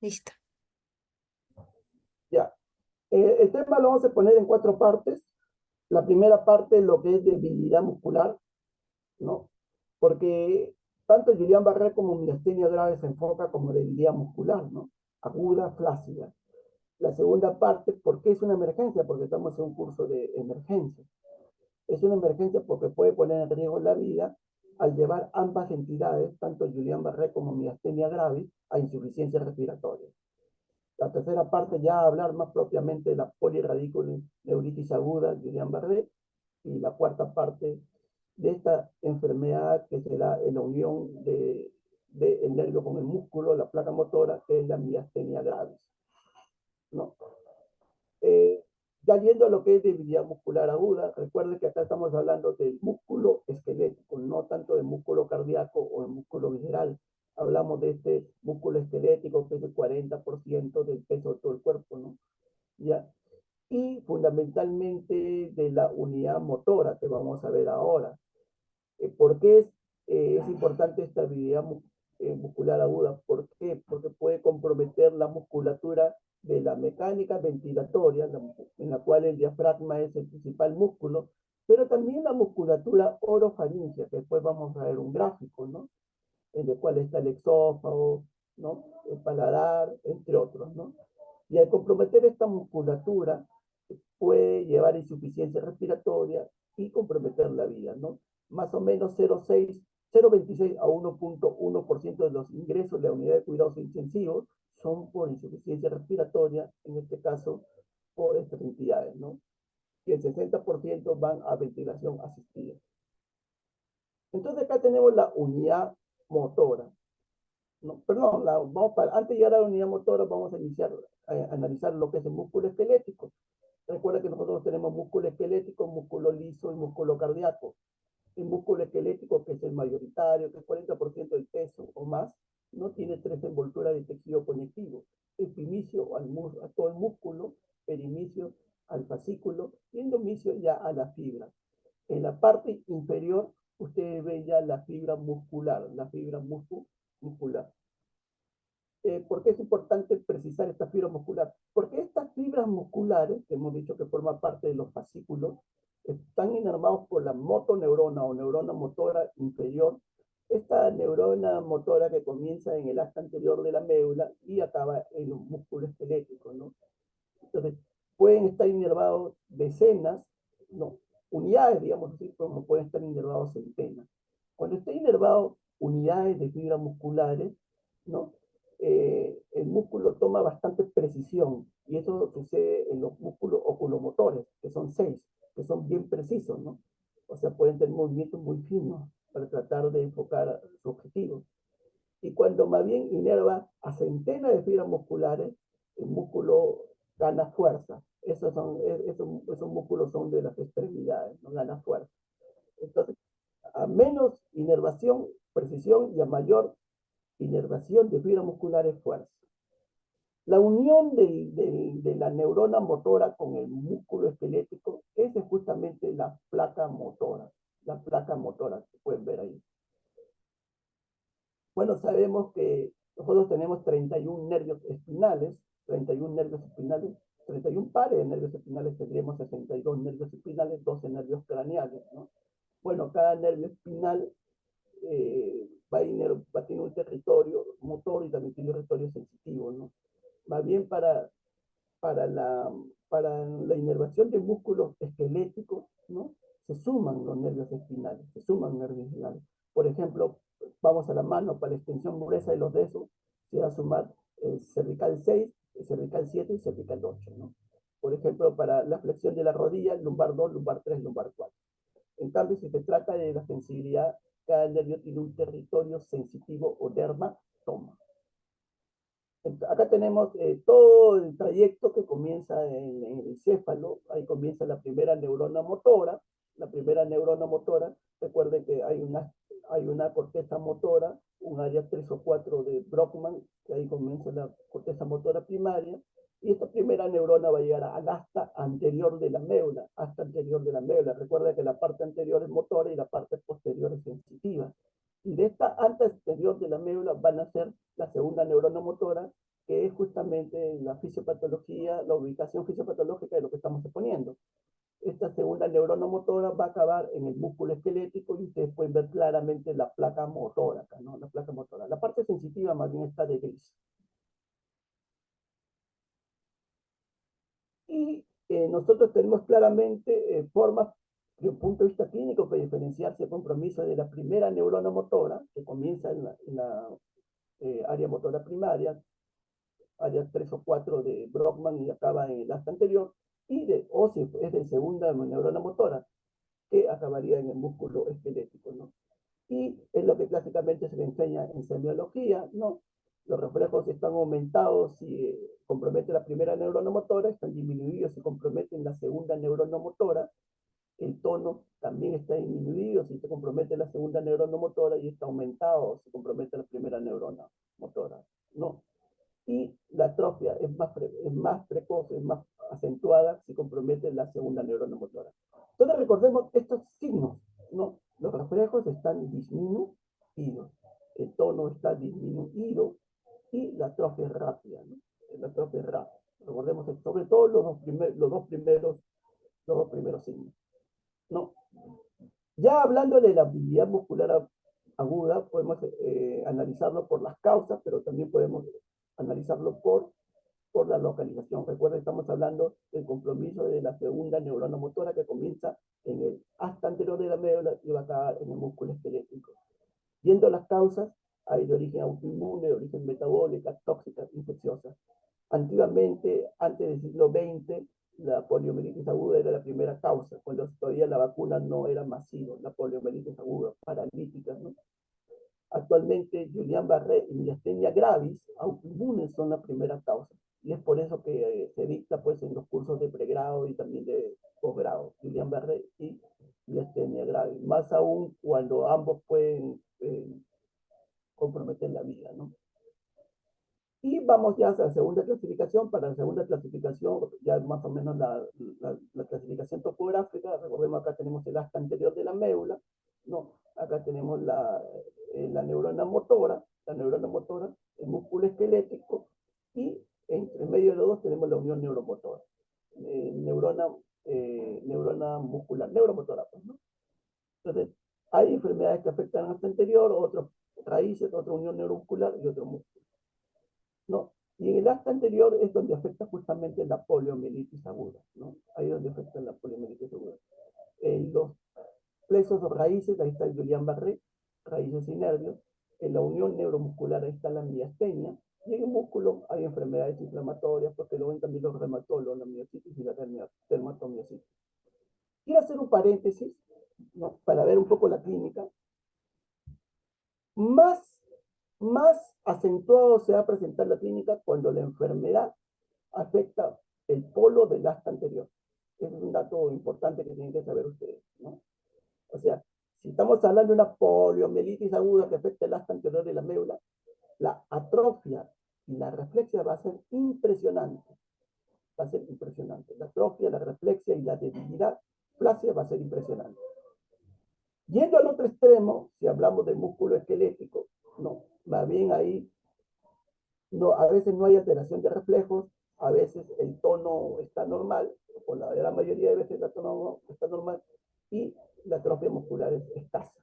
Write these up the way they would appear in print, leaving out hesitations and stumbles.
Listo. Ya. El tema lo vamos a poner en cuatro partes. La primera parte, lo que es debilidad muscular, ¿no? Porque tanto Guillain-Barré como miastenia grave se enfoca como debilidad muscular, ¿no? Aguda, flácida. La segunda parte, ¿por qué es una emergencia? Porque estamos en un curso de emergencia. Es una emergencia porque puede poner en riesgo la vida al llevar ambas entidades, tanto Guillain-Barré como miastenia gravis, a insuficiencia respiratoria. La tercera parte ya hablar más propiamente de la polirradiculoneuritis aguda, Guillain-Barré, y la cuarta parte de esta enfermedad que se da en la unión del nervio con el músculo, la placa motora, que es la miastenia gravis, ¿no? Eh, ya yendo a lo que es debilidad muscular aguda, recuerde que acá estamos hablando del músculo esquelético, no tanto del músculo cardíaco o del músculo visceral. Hablamos de este músculo esquelético que es el 40% del peso de todo el cuerpo, ¿no? ¿Ya? Y fundamentalmente de la unidad motora que vamos a ver ahora. ¿Por qué es importante esta habilidad muscular aguda? ¿Por qué? Porque puede comprometer la musculatura de la mecánica ventilatoria, en la cual el diafragma es el principal músculo, pero también la musculatura orofaringia, que después vamos a ver un gráfico, ¿no? En el cual está el exófago, ¿no? El paladar, entre otros, ¿no? Y al comprometer esta musculatura, puede llevar a insuficiencia respiratoria y comprometer la vida, ¿no? Más o menos 0,26 a 1,1% de los ingresos de la unidad de cuidados intensivos son por insuficiencia respiratoria, en este caso por estas entidades, ¿no? Y el 60% van a ventilación asistida. Entonces acá tenemos la unidad motora. No, perdón, antes de llegar a la unidad motora vamos a iniciar a analizar lo que es el músculo esquelético. Recuerda que nosotros tenemos músculo esquelético, músculo liso y músculo cardíaco. El músculo esquelético, que es el mayoritario, que es 40% del peso o más, no tiene tres envolturas de tejido conectivo. Epimicio a todo el músculo, perimicio al fascículo y endomicio ya a la fibra. En la parte inferior, ustedes ven ya la fibra muscular, muscular. ¿Por qué es importante precisar esta fibra muscular? Porque estas fibras musculares, que hemos dicho que forman parte de los fascículos, están inervados por la motoneurona o neurona motora inferior. Esta neurona motora que comienza en el asta anterior de la médula y acaba en un músculo esquelético, ¿no? Entonces, pueden estar inervados decenas, no, unidades, digamos así, como pueden estar inervados centenas. Cuando está inervado unidades de fibras musculares, ¿no? El músculo toma bastante precisión y eso sucede en los músculos oculomotores, que son 6, que son bien precisos, ¿no? O sea, pueden tener movimientos muy finos para tratar de enfocar su objetivo. Y cuando más bien inerva a centenas de fibras musculares, el músculo gana fuerza. Esos músculos son de las extremidades, no gana fuerza. Entonces, a menos inervación, precisión y a mayor inervación de fibra muscular es fuerza. La unión de la neurona motora con el músculo esquelético es justamente la placa motora que pueden ver ahí. Bueno, sabemos que nosotros tenemos 31 nervios espinales, 31 nervios espinales, 31 pares de nervios espinales, tendríamos 62 nervios espinales, 12 nervios craneales, ¿no? Bueno, cada nervio espinal va a tener un territorio motor y también tiene un territorio sensitivo, ¿no? Más bien para la, para la inervación de músculos esqueléticos, ¿no? Se suman los nervios espinales, se suman nervios espinales. Por ejemplo, vamos a la mano, para la extensión gruesa de los dedos, se va a sumar el cervical 6, el cervical 7 y el cervical 8, ¿no? Por ejemplo, para la flexión de la rodilla, lumbar 2, lumbar 3, lumbar 4. En cambio, si se trata de la sensibilidad, cada nervio tiene un territorio sensitivo o dermatoma. Acá tenemos todo el trayecto que comienza en el céfalo, ahí comienza la primera neurona motora. La primera neurona motora, recuerden que hay una corteza motora, un área 3 o 4 de Brockman, que ahí comienza la corteza motora primaria, y esta primera neurona va a llegar al asta anterior de la médula, asta anterior de la médula. Recuerda que la parte anterior es motora y la parte posterior es sensitiva. Y de esta asta anterior de la médula van a ser la segunda neurona motora, que es justamente la fisiopatología, la ubicación fisiopatológica de lo que estamos exponiendo. Esta segunda neurona motora va a acabar en el músculo esquelético y ustedes pueden ver claramente la placa motora acá, ¿no? La placa motora. La parte sensitiva más bien está de gris. Y nosotros tenemos claramente formas de un punto de vista clínico que diferenciarse el compromiso de la primera neurona motora, que comienza en la área motora primaria, área 3 o 4 de Brockman y acaba en el asta anterior, o si es de segunda neurona motora, que acabaría en el músculo esquelético, ¿no? Y es lo que clásicamente se le enseña en semiología, ¿no? Los reflejos están aumentados si compromete la primera neurona motora, están disminuidos si comprometen la segunda neurona motora. El tono también está disminuido si se compromete la segunda neurona motora y está aumentado si compromete la primera neurona motora, ¿no? Y la atrofia es más precoz, es más acentuada si compromete la segunda neurona motora. Entonces recordemos estos signos, ¿no? Los reflejos están disminuidos, el tono está disminuido y la atrofia es rápida, ¿no? La atrofia es rápida. Recordemos sobre todo los dos primeros signos, ¿no? Ya hablando de la habilidad muscular aguda, podemos analizarlo por las causas, pero también podemos analizarlo por la localización. Recuerden, estamos hablando del compromiso de la segunda neurona motora que comienza en el asta anterior de la médula y va a acabar en el músculo esquelético. Viendo las causas, hay de origen autoinmune, de origen metabólica, tóxica, infecciosa. Antiguamente, antes del siglo XX, la poliomielitis aguda era la primera causa, cuando todavía la vacuna no era masiva, la poliomielitis aguda, paralítica, ¿no? Actualmente, Guillain-Barré y miastenia gravis, autoinmunes, son la primera causa. Y es por eso que se dicta pues, en los cursos de pregrado y también de posgrado, Guillain-Barré y miastenia gravis. Más aún cuando ambos pueden comprometer la vida, ¿no? Y vamos ya a la segunda clasificación. Para la segunda clasificación, ya más o menos la clasificación topográfica. Recordemos, acá tenemos el asta anterior de la médula, ¿no? Acá tenemos la neurona motora, el músculo esquelético, y entre medio de los dos tenemos la unión neuromotora. Neurona muscular, neuromotora, pues, ¿no? Entonces, hay enfermedades que afectan al asta anterior, otras raíces, otra unión neuromuscular y otro músculo, ¿no? Y en el asta anterior es donde afecta justamente la poliomielitis aguda, ¿no? Ahí es donde afecta la poliomielitis aguda. En los plexos o raíces, ahí está el Guillain-Barré, raíces y nervios. En la unión neuromuscular, ahí está la miastenia. Y en el músculo hay enfermedades inflamatorias, porque lo ven también los reumatólogos, la miositis y la dermatomiositis. Quiero hacer un paréntesis, ¿no? Para ver un poco la clínica. Más acentuado se va a presentar la clínica cuando la enfermedad afecta el polo del asta anterior. Ese es un dato importante que tienen que saber ustedes, ¿no? O sea, si estamos hablando de una poliomielitis aguda que afecta el asta anterior de la médula, la atrofia y la reflexia va a ser impresionante. Va a ser impresionante. La atrofia, la reflexia y la debilidad flácida va a ser impresionante. Yendo al otro extremo, si hablamos de músculo esquelético, no, más bien ahí no, a veces no hay alteración de reflejos, a veces el tono está normal, o la gran mayoría de veces el tono está normal, y la atrofia muscular es escasa,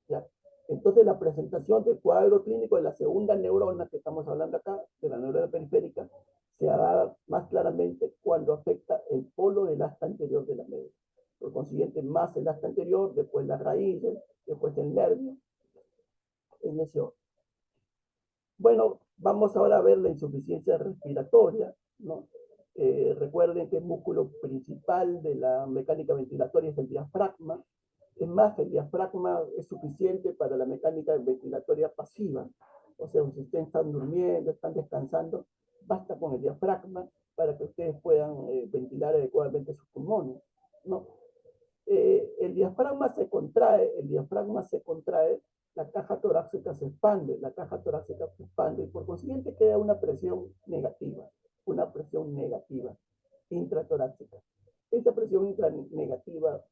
¿ya? Entonces la presentación del cuadro clínico de la segunda neurona que estamos hablando acá, de la neurona periférica, se hará más claramente cuando afecta el polo del asta anterior de la médula. Por consiguiente, más el asta anterior, después las raíces, después el nervio, en ese orden. Bueno, vamos ahora a ver la insuficiencia respiratoria, ¿no? Recuerden que el músculo principal de la mecánica ventilatoria es el diafragma. Es más, el diafragma es suficiente para la mecánica ventilatoria pasiva. O sea, si ustedes están durmiendo, están descansando, basta con el diafragma para que ustedes puedan ventilar adecuadamente sus pulmones, ¿no? El diafragma se contrae, la caja torácica se expande, y por consiguiente queda una presión negativa intratorácica. Esta presión negativa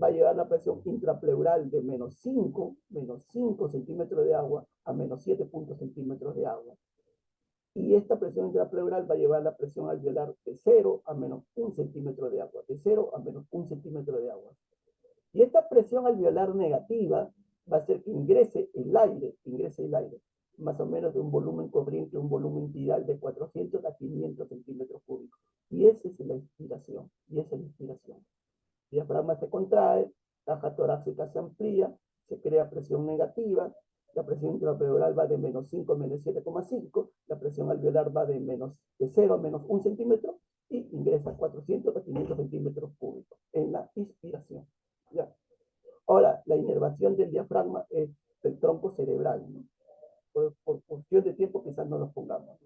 va a llevar la presión intrapleural de -5 centímetros de agua a -7 centímetros de agua. y esta presión intrapleural va a llevar la presión alveolar de 0 a menos 1 centímetro de agua, de 0 a menos 1 centímetro de agua. Y esta presión alveolar negativa va a hacer que ingrese el aire, más o menos de un volumen corriente, un volumen tidal de 400 a 500 centímetros cúbicos. Y esa es la inspiración, El diafragma se contrae, caja torácica se amplía, se crea presión negativa, la presión intrapleural va de menos 5 a menos 7,5, la presión alveolar va de 0 a menos 1 centímetro y ingresa 400 a 500 centímetros cúbicos en la inspiración. ¿Ya? Ahora, la inervación del diafragma es el tronco cerebral, ¿no? Por cuestión de tiempo quizás no los pongamos.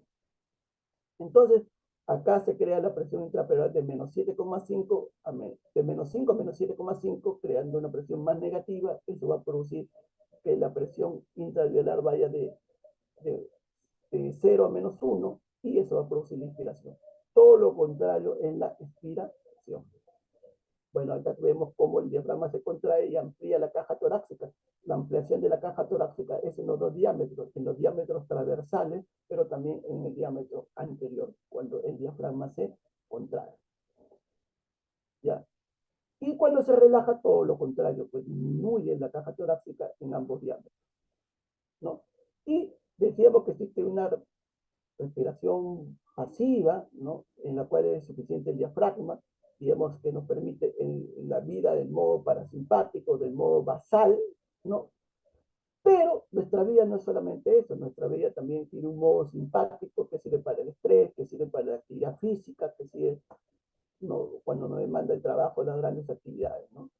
Entonces, acá se crea la presión intrapleural de menos 7,5 de menos 5 a menos 7,5, creando una presión más negativa. Eso va a producir que la presión intraalveolar vaya de 0 a menos 1 y eso va a producir la inspiración. Todo lo contrario en la expiración. Bueno, acá vemos cómo el diafragma se contrae y amplía la caja torácica. La ampliación de la caja torácica es en los dos diámetros, en los diámetros transversales, pero también en el diámetro anterior, cuando el diafragma se contrae. ¿Ya? Y cuando se relaja, todo lo contrario, pues disminuye la caja torácica en ambos diámetros, ¿no? Y decíamos que existe una respiración pasiva, ¿no? En la cual es suficiente el diafragma, digamos que nos permite en la vida del modo parasimpático, del modo basal, ¿no? Pero nuestra vida no es solamente eso, nuestra vida también tiene un modo simpático que sirve para el estrés, que sirve para la actividad física, que sirve, ¿no? Cuando nos demanda el trabajo, las grandes actividades, ¿no?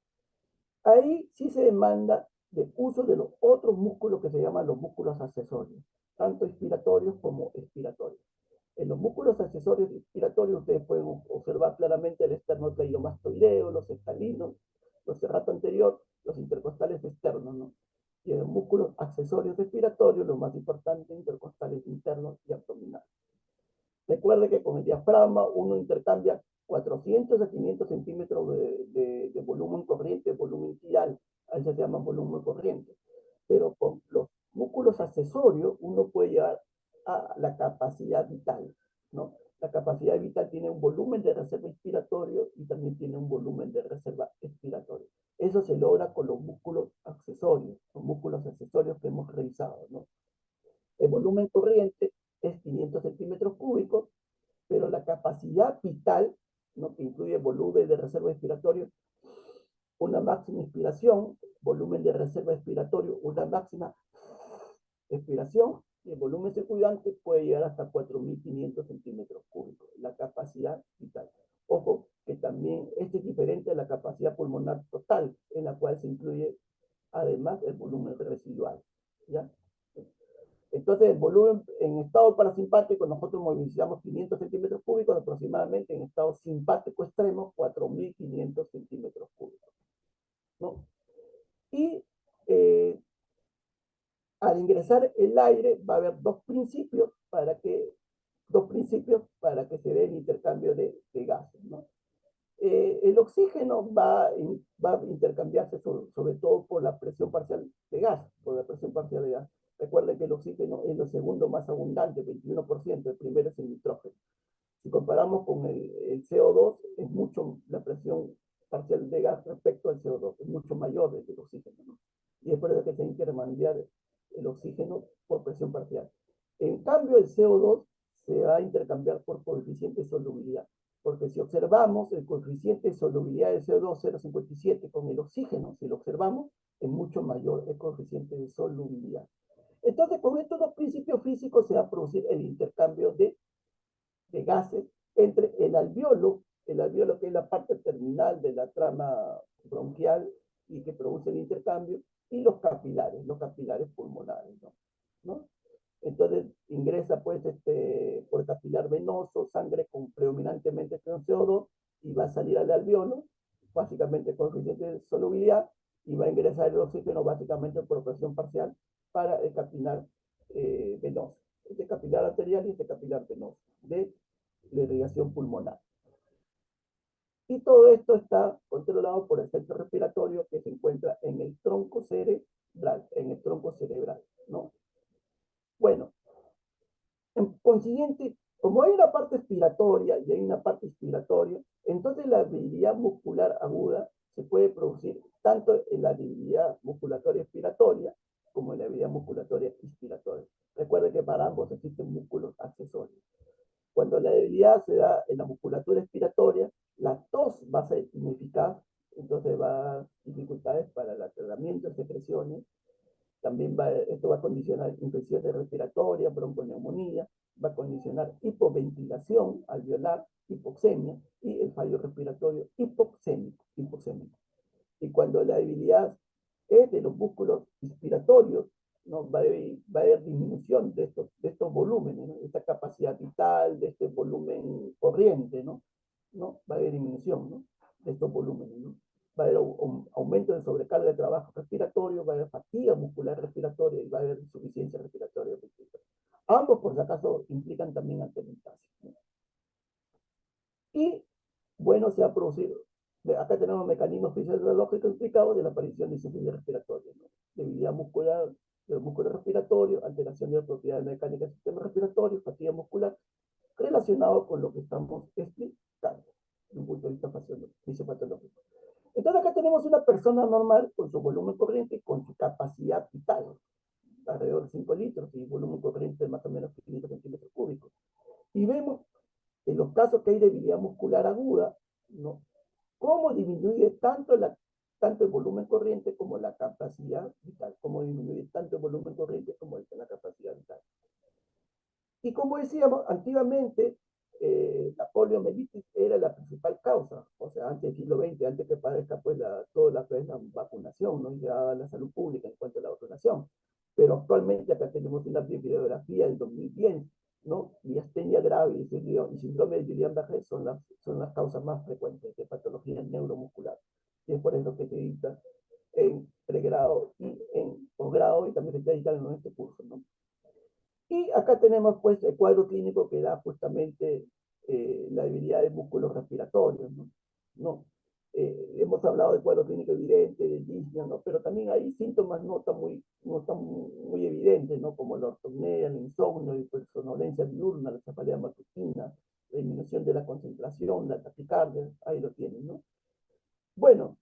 Ahí sí se demanda de uso de los otros músculos que se llaman los músculos accesorios, tanto inspiratorios como expiratorios. En los músculos accesorios inspiratorios ustedes pueden observar claramente el esternocleidomastoideo, los estalinos, los serrato anterior, los intercostales externos, ¿no? Y en los músculos accesorios respiratorios, lo más importante, intercostales internos y abdominales. Recuerde que con el diafragma uno intercambia 400 a 500 centímetros de volumen corriente, volumen tidal, a eso se llama volumen corriente. Pero con los músculos accesorios uno puede llegar a la capacidad vital, ¿no? La capacidad vital tiene un volumen de reserva inspiratorio y también tiene un volumen de reserva expiratorio. Eso se logra con los músculos accesorios que hemos revisado, ¿no? El volumen corriente es 500 centímetros cúbicos, pero la capacidad vital, ¿no? Que incluye volumen de reserva expiratorio, una máxima inspiración, volumen de reserva expiratorio, una máxima expiración, y el volumen circundante puede llegar hasta 4.500 centímetros cúbicos, la capacidad vital. Ojo, que también esto es diferente a la capacidad pulmonar total, en la cual se incluye además el volumen residual, ¿ya? Entonces, el volumen en estado parasimpático, nosotros movilizamos 500 centímetros cúbicos aproximadamente, en estado simpático extremo, 4.500 centímetros cúbicos, ¿no? Y al ingresar el aire va a haber dos principios para que se dé el intercambio de gases, ¿no? El oxígeno va a intercambiarse sobre todo por la presión parcial de gas, por la presión parcial de gas. Recuerden que el oxígeno es lo segundo más abundante, 21%, el primero es el nitrógeno. Si comparamos con el CO2, es mucho la presión parcial de gas respecto al CO2, es mucho mayor que el oxígeno, ¿no? Y es por eso que se tiene que remandar el oxígeno por presión parcial. En cambio, el CO2 se va a intercambiar por coeficiente de solubilidad, porque si observamos el coeficiente de solubilidad de CO2 0,57 con el oxígeno, si lo observamos, es mucho mayor el coeficiente de solubilidad. Entonces, con estos dos principios físicos se va a producir el intercambio de gases entre el alveolo que es la parte terminal de la trama bronquial y que produce el intercambio, y los capilares pulmonares, ¿no? ¿No? Entonces ingresa pues por capilar venoso sangre con predominantemente con CO2 y va a salir al alveolo, básicamente con suficiente solubilidad, y va a ingresar el oxígeno básicamente por presión parcial para el capilar venoso. Este capilar arterial y este capilar venoso de la irrigación pulmonar. Y todo esto está controlado por el centro respiratorio que se encuentra en el tronco cerebral, ¿no? Bueno, En consiguiente, como hay una parte expiratoria y hay una parte inspiratoria, entonces la debilidad muscular aguda se puede producir tanto en la debilidad musculatoria expiratoria como en la debilidad musculatoria inspiratoria. Recuerde que para ambos existen músculos accesorios. Cuando la debilidad se da en la musculatura expiratoria, la tos va a ser ineficaz, entonces va a dar dificultades para el tratamiento de secreciones. También esto va a condicionar infecciones respiratorias, bronconeumonía, va a condicionar hipoventilación alveolar, hipoxemia y el fallo respiratorio hipoxémico. Y cuando la debilidad es de los músculos inspiratorios, ¿no? Va a haber disminución de estos volúmenes, ¿no? Esta capacidad vital, de este volumen corriente, ¿no? ¿No? Va a haber disminución, ¿no? De estos volúmenes, ¿no? Va a haber aumento de sobrecarga de trabajo respiratorio, va a haber fatiga muscular respiratoria y va a haber insuficiencia respiratoria. Ambos, por si acaso, implican también antementasia, ¿no? Y bueno, se ha producido, acá tenemos mecanismos fisiológicos implicados de la aparición de insuficiencia respiratoria, ¿no? Debilidad muscular, del músculo respiratorio, alteración de la propiedad mecánica del sistema respiratorio, fatiga muscular, relacionado con lo que estamos explicando desde un punto de vista fisiopatológico. Entonces acá tenemos una persona normal con su volumen corriente y con su capacidad vital, alrededor de 5 litros y volumen corriente de más o menos 500 centímetros cúbicos. Y vemos en los casos que hay debilidad muscular aguda, ¿no? Cómo disminuye tanto el volumen corriente como la capacidad vital, cómo disminuye tanto el volumen corriente como la capacidad vital. Y como decíamos, antiguamente la poliomielitis era la principal causa, o sea, antes del siglo XX, antes que aparezca pues toda la vacunación, ¿no? Ya la salud pública en cuanto a la vacunación. Pero actualmente acá tenemos una bibliografía del 2010, ¿no? Miastenia grave y síndrome de Guillain-Barré son las causas más frecuentes de patología neuromuscular. Y es por eso que se edita en pregrado y en posgrado y también se está editando en este curso, ¿no? Y acá tenemos pues el cuadro clínico que da justamente la debilidad de músculos respiratorios, ¿no? ¿No? Hemos hablado del cuadro clínico evidente, de disnea, ¿no? Pero también hay síntomas no tan muy evidentes, ¿no? Como la ortopnea, el insomnio, la somnolencia diurna, la cefalea matutina, la disminución de la concentración, la taquicardia, ahí lo tienen, ¿no? Bueno,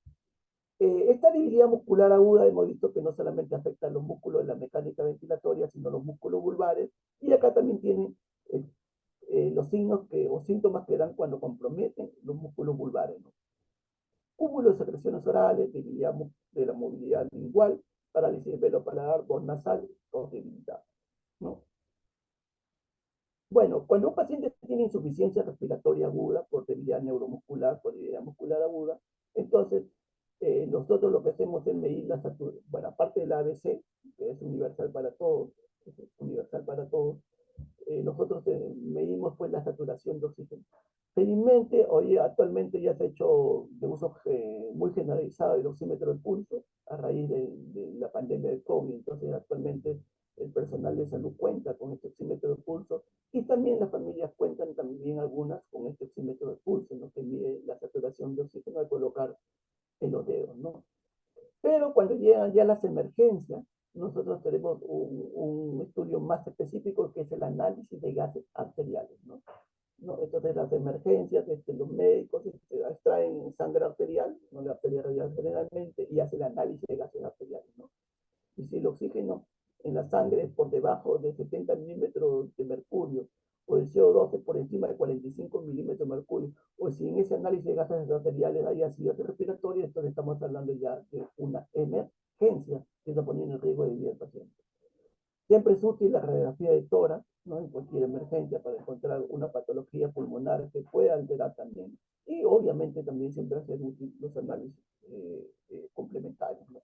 esta debilidad muscular aguda hemos visto que no solamente afecta a los músculos de la mecánica ventilatoria, sino a los músculos vulvares, y acá también tienen los signos o síntomas que dan cuando comprometen los músculos vulvares, ¿no? Cúmulo de secreciones orales, debilidad de la movilidad lingual, parálisis velo-paladar, voz nasal, tos debilidad, ¿no? Bueno, cuando un paciente tiene insuficiencia respiratoria aguda por debilidad neuromuscular, por debilidad muscular aguda, entonces nosotros lo que hacemos es medir la saturación, bueno, aparte del ABC, que es universal para todos, nosotros medimos pues la saturación de oxígeno. Felizmente, hoy actualmente ya se ha hecho de uso muy generalizado el oxímetro de pulso a raíz de la pandemia del COVID. Entonces, actualmente el personal de salud cuenta con este oxímetro de pulso y también las familias cuentan también algunas con este oxímetro de pulso, ¿no? Que mide la saturación de oxígeno al colocar en los dedos, ¿no? Pero cuando llegan ya las emergencias, nosotros tenemos un estudio más específico que es el análisis de gases arteriales, ¿no? ¿No? Entonces las emergencias, los médicos extraen sangre arterial, ¿no? La arteria radial generalmente, y hacen el análisis de gases arteriales, ¿no? Y si el oxígeno en la sangre es por debajo de 70 milímetros de mercurio, o el CO2 es por encima de 45 milímetros de mercurio, o si en ese análisis de gases arteriales hay ácido respiratorio, entonces estamos hablando ya de una emergencia que está poniendo en riesgo de vida del paciente. Siempre es útil la radiografía de tórax, ¿no? En cualquier emergencia para encontrar una patología pulmonar que pueda alterar también. Y obviamente también siempre hacer útil los análisis complementarios, ¿no?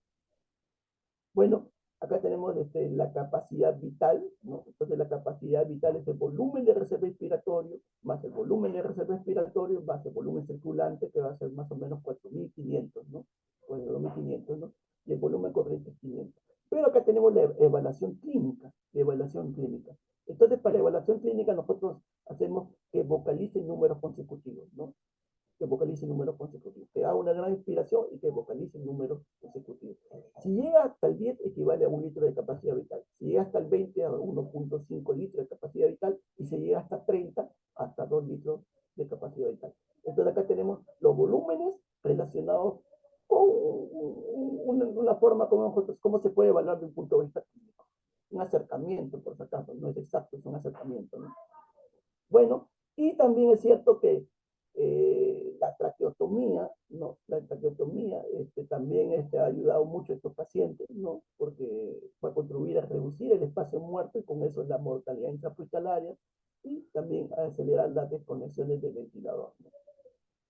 Bueno, acá tenemos la capacidad vital, ¿no? Entonces la capacidad vital es el volumen de reserva inspiratorio más el volumen de reserva inspiratorio más el volumen circulante, que va a ser más o menos 4.500, ¿no? 4.500, ¿no? Y el volumen corriente es 500. Pero acá tenemos la evaluación clínica, Entonces, para la evaluación clínica nosotros hacemos que vocalice números consecutivos, ¿no? Que vocalice números consecutivos, que haga una gran inspiración y que vocalice números consecutivos. Si llega hasta el 10, equivale a 1 litro de capacidad vital. Si llega hasta el 20, a 1.5 litros de capacidad vital, hablar de un punto de vista clínico. Un acercamiento, por si acaso, no es exacto, es un acercamiento, ¿no? Bueno, y también es cierto que la traqueotomía, ¿no? La traqueotomía también ha ayudado mucho a estos pacientes, ¿no? Porque va a contribuir a reducir el espacio muerto y con eso la mortalidad intrahospitalaria y también a acelerar las desconexiones del ventilador,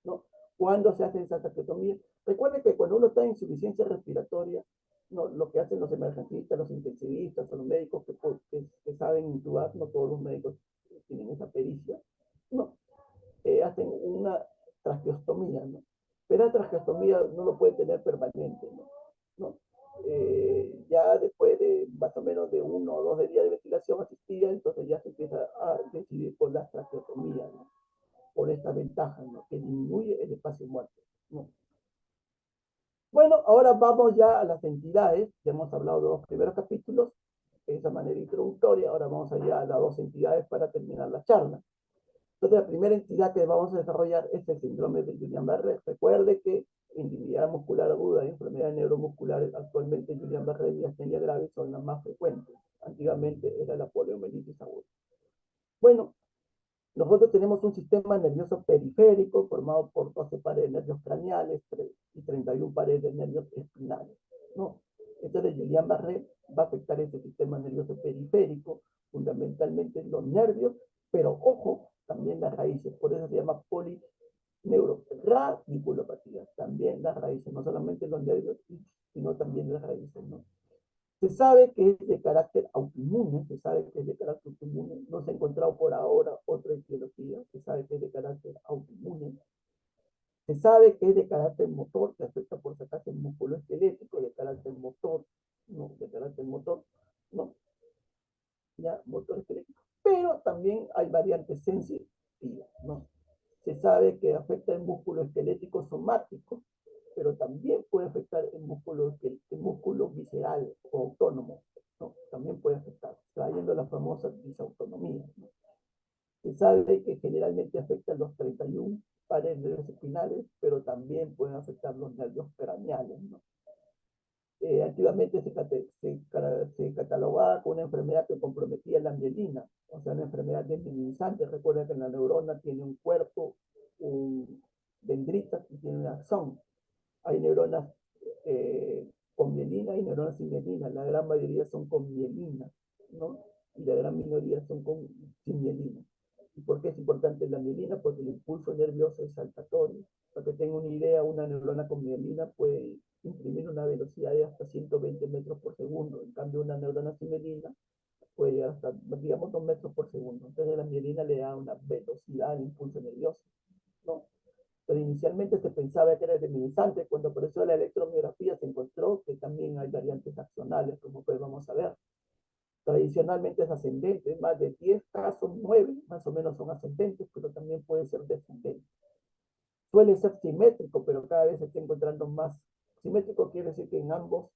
¿no? ¿Cuándo se hace esa traqueotomía? Recuerde que cuando uno está en insuficiencia respiratoria, ¿no? Lo que hacen los emergencistas, los intensivistas o los médicos que saben intubar, no todos los médicos tienen esa pericia, no, hacen una traqueostomía, ¿no? Pero la traqueostomía no lo puede tener permanente, ¿no? ¿No? Ya después de más o menos de 1 o 2 días de ventilación asistida, entonces ya se empieza a decidir por la traqueotomía, ¿no? Por esta ventaja, ¿no? Que disminuye el espacio muerto, ¿no? Bueno, ahora vamos ya a las entidades. Ya hemos hablado de los primeros capítulos de esa manera introductoria. Ahora vamos allá a las 2 entidades para terminar la charla. Entonces, la primera entidad que vamos a desarrollar es el síndrome de Guillain-Barré. Recuerde que en debilidad muscular aguda y enfermedades neuromusculares, actualmente Guillain-Barré y astenia grave son las más frecuentes. Antiguamente era la poliomielitis aguda. Bueno, nosotros tenemos un sistema nervioso periférico formado por 12 paredes de nervios craneales y 31 paredes de nervios espinales, ¿no? Entonces, Guillain-Barré va a afectar ese sistema nervioso periférico, fundamentalmente los nervios, pero ojo, también las raíces. Por eso se llama polineuropatía, también las raíces, no solamente los nervios, sino también las raíces, ¿no? Se sabe que es de carácter autoinmune, se sabe que es de carácter autoinmune, no se ha encontrado por ahora otra etiología, se sabe que es de carácter autoinmune, se sabe que es de carácter motor, que afecta por si acaso el músculo esquelético, de carácter motor, no, de carácter motor, no, ya, motor esquelético, pero también hay variantes sensitivas, ¿no? Se sabe que afecta el músculo esquelético somático, pero también puede afectar el músculo visceral o autónomo, ¿no? También puede afectar, trayendo la famosa disautonomía, ¿no? Se sabe que generalmente afecta los 31 pares de nervios espinales, pero también pueden afectar los nervios craneales, ¿no? Antiguamente se catalogaba como una enfermedad que comprometía la mielina, o sea, una enfermedad desmielinizante. Recuerda que la neurona tiene un cuerpo, un dendritas y tiene un axón. Hay neuronas con mielina y neuronas sin mielina. La gran mayoría son con mielina, ¿no? Y la gran minoría son sin mielina. ¿Y por qué es importante la mielina? Porque el impulso nervioso es saltatorio. Para que tenga una idea, una neurona con mielina puede imprimir una velocidad de hasta 120 metros por segundo. En cambio, una neurona sin mielina puede llegar hasta, digamos, 2 metros por segundo. Entonces, la mielina le da una velocidad al impulso nervioso, ¿no? Pero inicialmente se pensaba que era desminimizante. Cuando apareció la electromiografía se encontró que también hay variantes axonales, como pues vamos a ver. Tradicionalmente es ascendente, más de 10 casos, 9 más o menos son ascendentes, pero también puede ser descendente. Suele ser simétrico, pero cada vez se está encontrando más. Simétrico quiere decir que en ambos,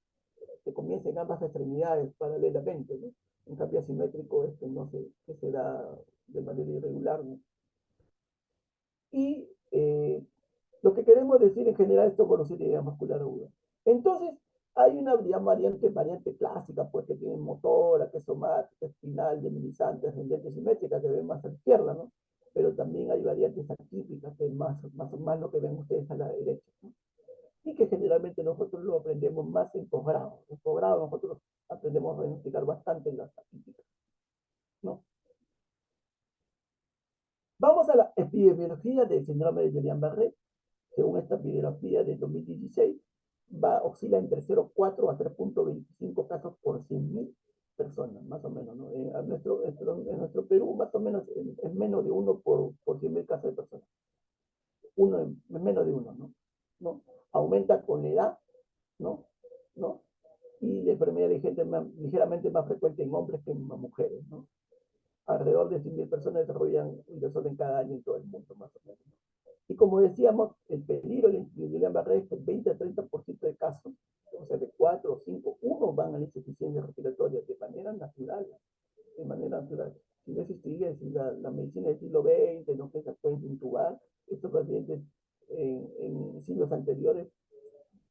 se comienza en ambas extremidades paralelamente, ¿no? En cambio, asimétrico no se da de manera irregular, ¿no? Y lo que queremos decir en general es tocorocidia muscular aguda. Entonces, hay una variante clásica, pues, que tiene motora, que es somática, espinal, deminizante, ascendente, simétrica, que ven más a la izquierda, ¿no? Pero también hay variantes atípicas, que es más lo que ven ustedes a la derecha, ¿no? Y que generalmente nosotros lo aprendemos más en posgrado. En posgrado nosotros aprendemos a diagnosticar bastante las atípicas, ¿no? Vamos a la epidemiología del síndrome de Guillain-Barré. Según esta epidemiología de 2016, oscila entre 0,4 a 3,25 casos por 100.000 personas, más o menos, ¿no? En nuestro Perú, más o menos, es menos de uno por 100.000 casos de personas. Menos de uno, ¿no? ¿No? Aumenta con la edad, ¿no? ¿No? Y la enfermedad ligeramente más frecuente en hombres que en mujeres, ¿no? Alrededor de 100.000 personas desarrollan un desorden cada año en todo el mundo, más o menos. Y como decíamos, el peligro de Guillain-Barré es que el 20 a 30% de casos, o sea, de 4 o 5, uno van a la insuficiencia respiratoria de manera natural, de manera natural. Si no existiría la medicina del siglo XX, no que se pueden intubar, estos pacientes en siglos anteriores,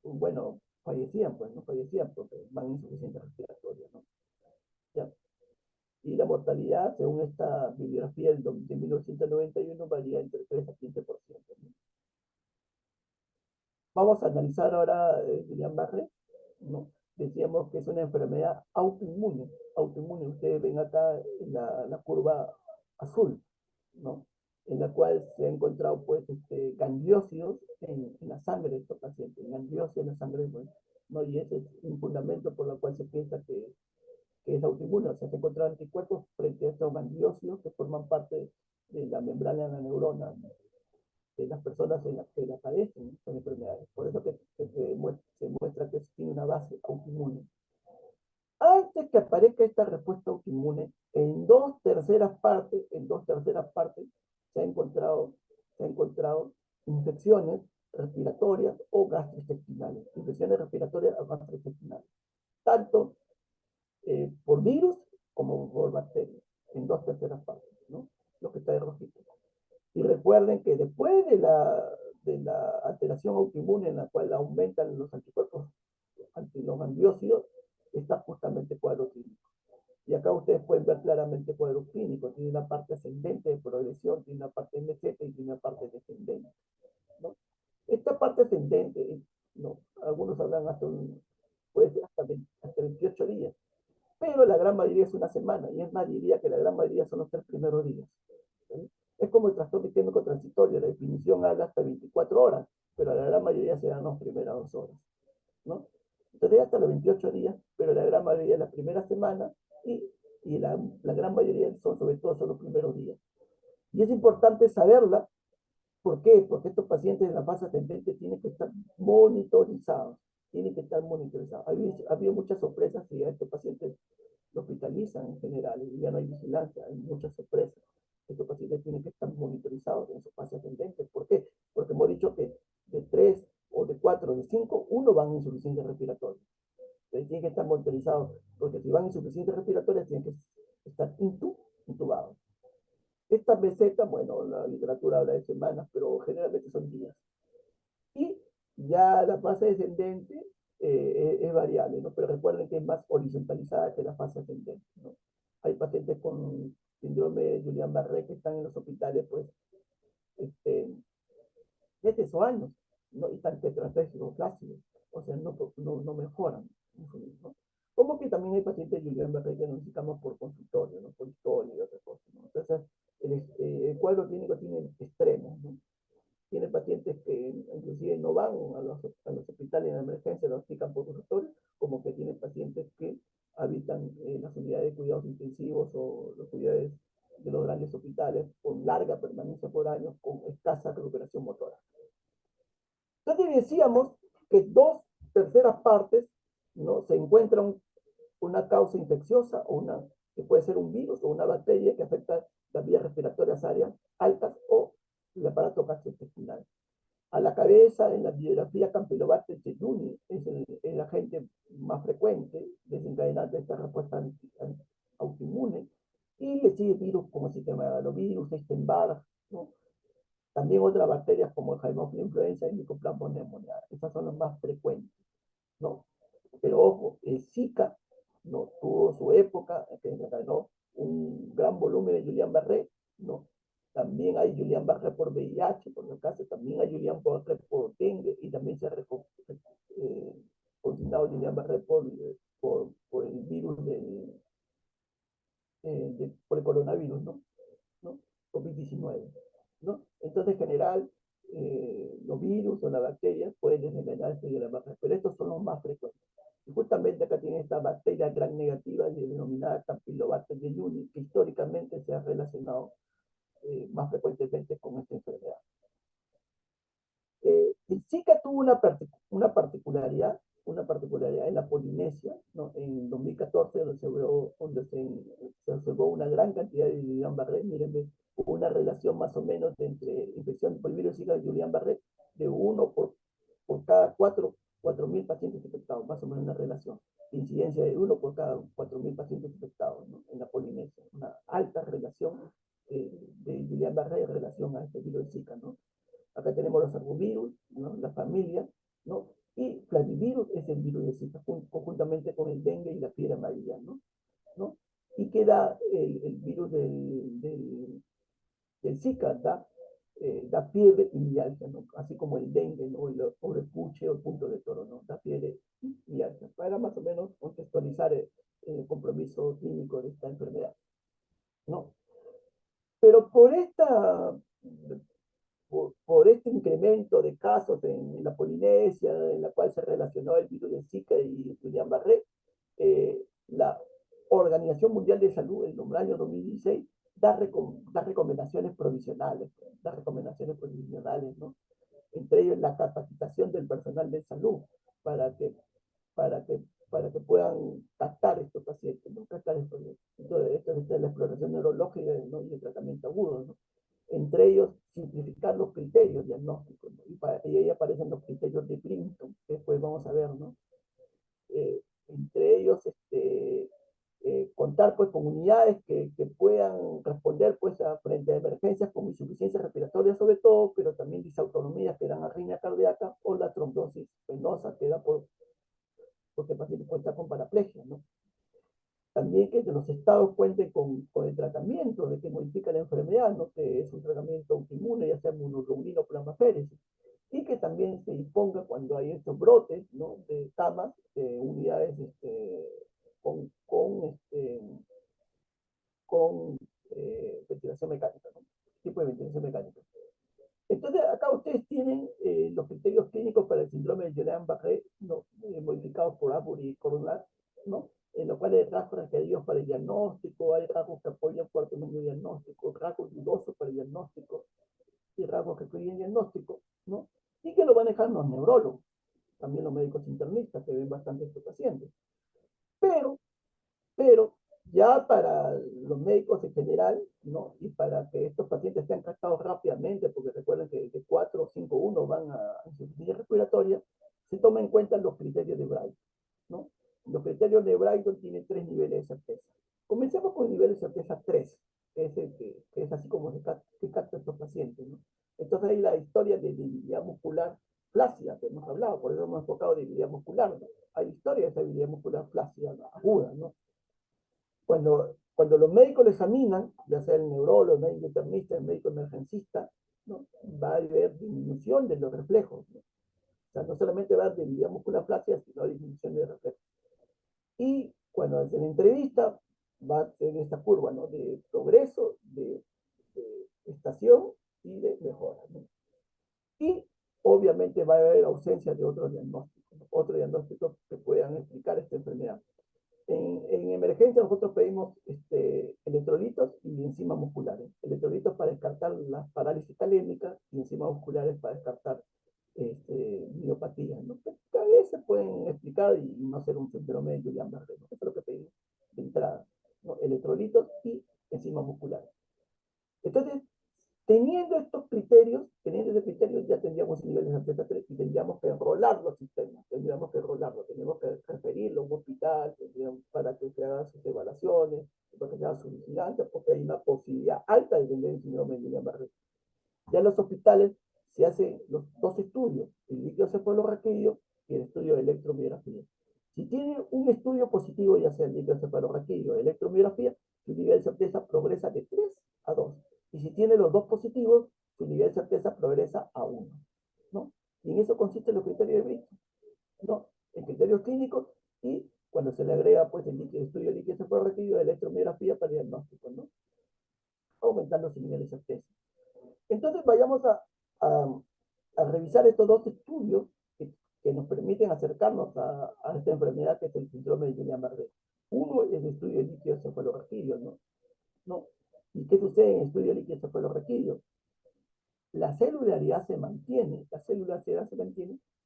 bueno, fallecían, pues, no fallecían porque van insuficiente respiratoria, ¿no? Ya. Y la mortalidad, según esta bibliografía de 1991, varía entre 3 a 15%, ¿no? Vamos a analizar ahora Guillain-Barré, ¿no? Decíamos que es una enfermedad autoinmune. Autoinmune, ustedes ven acá en la curva azul, ¿no? En la cual se ha encontrado pues gangliósidos en la sangre de estos pacientes, gangliósidos en la sangre, pues, ¿no? Y ese es un fundamento por el cual se piensa que es autoinmune, o sea, se encuentran anticuerpos frente a estos gangliósidos que forman parte de la membrana de la neurona, ¿no? De las personas en las que la padecen estas enfermedades. Por eso que se muestra que tiene una base autoinmune. Antes que aparezca esta respuesta autoinmune, en dos terceras partes se ha encontrado infecciones respiratorias o gastrointestinales, infecciones respiratorias o gastrointestinales, tanto por virus como por bacterias, en dos terceras partes, ¿no? Lo que está de rojito. Y recuerden que después de la alteración autoinmune en la cual aumentan los anticuerpos ante los antióxidos, está justamente cuadro clínico. Y acá ustedes pueden ver claramente cuadro clínico. Tiene una parte ascendente de progresión, tiene una parte meseta y tiene una parte descendente, ¿no? Esta parte ascendente, ¿no? Algunos hablan puede ser hasta 28 días, pero la gran mayoría es una semana, y es más, diría que la gran mayoría son los 3 primeros días. ¿Sí? Es como el trastorno isquémico transitorio, la definición habla hasta 24 horas, pero la gran mayoría se dan las primeras 2 horas, ¿no? Entonces hasta los 28 días, pero la gran mayoría es la primera semana y, la gran mayoría son sobre todo son los primeros días. Y es importante saberla. ¿Por qué? Porque estos pacientes en la fase ascendente tienen que estar monitorizados, tienen que estar monitorizados. Ha habido muchas sorpresas y a estos pacientes lo hospitalizan en general y ya no hay vigilancia, hay muchas sorpresas. Estos pacientes tienen que estar monitorizados en su fase ascendente. ¿Por qué? Porque hemos dicho que de 3 o de 4 o de 5, uno van insuficiente respiratoria. Entonces tienen que estar monitorizados, porque si van insuficiente respiratoria, tienen que estar intubados. Esta meseta, bueno, la literatura habla de semanas, pero generalmente son días. Y ya la fase descendente es variable, ¿no? Pero recuerden que es más horizontalizada que la fase ascendente, ¿no? Hay pacientes con síndrome de Guillain-Barré que están en los hospitales, pues, meses o años, ¿no? Y están tetrapléjicos flácidos, o sea, no mejoran, ¿no? Como que también hay pacientes de Guillain-Barré que necesitamos por consultorio, ¿no? Por historia y otras cosas, ¿no? Entonces, el cuadro clínico tiene extremos, ¿no? Tiene pacientes que inclusive no van a los hospitales de emergencia, los aplican por consultorio, como que tiene pacientes que habitan en las unidades de cuidados intensivos o los cuidados de los grandes hospitales con larga permanencia por años, con escasa recuperación motora. Entonces decíamos que dos terceras partes, ¿no? Se encuentran una causa infecciosa que puede ser un virus o una bacteria que afecta las vías respiratorias áreas altas o el aparato gastrointestinal. A la cabeza, en la bibliografía, Campylobacter jejuni es el agente más frecuente desencadenante de esta respuesta autoinmune, y le sigue virus como el sistema de megalovirus, Epstein-Barr, ¿no? También otras bacterias como el Haemophilus influenza y Mycoplasma pneumoniae. Estas son las más frecuentes, ¿no? Pero ojo, el Zika, ¿no? Tuvo su época, que desencadenó un gran volumen de Guillain-Barré, ¿no? También hay Guillain-Barré por VIH, por el caso, también hay Guillain-Barré por dengue y también se ha consignado Guillain-Barré por el virus por el coronavirus, ¿no? COVID-19, ¿no? Entonces, en general, los virus o las bacterias pueden desencadenarse de la baja, pero estos son los más frecuentes. Y justamente acá tiene esta bacteria gran negativa denominada Campylobacter jejuni, que históricamente se ha relacionado más frecuentemente con esta enfermedad. El Zika tuvo una particularidad en la Polinesia, ¿no? En 2014, donde se observó una gran cantidad de Guillain-Barré. Miren, hubo una relación más o menos entre infección por el virus Zika y Guillain-Barré de uno por cada 4.000 pacientes infectados, más o menos una relación de incidencia de uno por cada 4.000 pacientes infectados, ¿no? En la Polinesia, una alta relación de Guillain-Barré en relación a este virus Zika, ¿no? Acá tenemos los arbovirus, ¿no? La familia, ¿no? Y flavivirus es el virus de Zika, conjuntamente con el dengue y la fiebre amarilla, ¿no? ¿No? Y queda el virus del Zika, da fiebre y mialgia, ¿no? Así como el dengue, ¿no? O el puche o el punto de toro, ¿no? Da fiebre y mialgia, para más o menos contextualizar el compromiso clínico de esta enfermedad, ¿no? Pero por este incremento de casos en la Polinesia, en la cual se relacionó el virus de Zika y Guillain-Barré, la Organización Mundial de Salud en el año 2016 da recomendaciones provisionales, ¿no? Entre ellos la capacitación del personal de salud para que, para que, para que puedan captar estos pacientes, ¿no? Captar esto es la exploración neurológica, ¿no? Y el tratamiento agudo, ¿no? Entre ellos simplificar los criterios diagnósticos, ¿no? Y ahí aparecen los criterios de Clinton, que después vamos a ver, ¿no? Entre ellos contar pues con unidades que puedan responder pues frente a emergencias como insuficiencia respiratoria sobre todo, pero también disautonomías que dan arritmia cardíaca o la trombosis venosa que da porque el paciente cuenta con paraplegia, ¿no? También que los estados cuenten con el tratamiento de que modifica la enfermedad, ¿no? Que es un tratamiento autoinmune, ya sea inmunoglobulina o plasmaféresis, y que también se disponga cuando hay estos brotes, ¿no? De camas, unidades con, con ventilación mecánica, ¿no? Tipo de ventilación mecánica. Entonces, acá ustedes tienen los criterios clínicos para el síndrome de Guillain-Barré, ¿no? Modificados por Abury y Coronar, ¿no? En los cuales hay rasgos requeridos para el diagnóstico, hay rasgos que apoyan fuerte medio diagnóstico, rasgos dudosos para el diagnóstico y rasgos que excluyen diagnóstico, ¿no? Y que lo manejan los neurólogos, también los médicos internistas que ven bastante estos pacientes. Pero pero ya para los médicos en general, ¿no? Y para que estos pacientes sean tratados rápidamente, porque recuerden que de 4 o 5 1 van a insuficiencia respiratoria, se toma en cuenta los criterios de Bright, ¿no? Los criterios de Brighton tienen 3 niveles de certeza. Comencemos con el nivel de certeza 3, que es, que es así como se capta estos pacientes, ¿no? Entonces hay la historia de debilidad muscular flácida, que hemos hablado, por eso hemos enfocado en debilidad muscular, ¿no? Hay historia de esa debilidad muscular flácida, aguda, ¿no? Cuando los médicos le examinan, ya sea el neurólogo, el médico internista, el médico emergencista, ¿no? Va a haber disminución de los reflejos, ¿no? O sea, no solamente va a haber debilidad muscular flácida, sino disminución de reflejos. Y cuando hacen la entrevista, va a tener esta curva, ¿no? De progreso, de estación y de mejora, ¿no? Y obviamente va a haber ausencia de otros diagnósticos, ¿no? Otros diagnósticos que puedan explicar esta enfermedad. En emergencia nosotros pedimos electrolitos y enzimas musculares. Electrolitos para descartar las parálisis calémicas y enzimas musculares para descartar miopatías, ¿no? Que a veces pueden explicar y no ser un síndrome de Guillain-Barré, ¿no? Eso es lo que pedimos de entrada, ¿no? Electrolitos y enzimas musculares. Entonces, teniendo esos criterios, ya tendríamos el nivel de certeza 3 y tendríamos que enrolar los sistemas, tendríamos que referirlo a un hospital para que se hagan sus evaluaciones, para que se hagan sus vigilancias, porque hay una posibilidad alta de tener el síndrome de Guillain-Barré. Ya en los hospitales se hacen los dos estudios, el líquido cefalorraquídeo y el estudio de electromiografía. Si tiene un estudio positivo, ya sea el líquido cefalorraquídeo o electromiografía, su nivel de certeza progresa de 3 a 2. Y si tiene los dos positivos, su nivel de certeza progresa a 1, ¿no? Y en eso consiste los criterios de Brito, ¿no? En criterios clínicos y cuando se le agrega pues el estudio de líquido cefalorraquídeo de electromiografía para diagnóstico, ¿no? Aumentando su nivel de certeza. Entonces vayamos a revisar estos dos estudios que nos permiten acercarnos a esta enfermedad que es el síndrome de Guillain-Barré. Uno es el estudio de líquido cefalorraquídeo, ¿no? ¿No? ¿Y qué sucede en el estudio de líquido cefalorraquídeo? La celularidad se mantiene,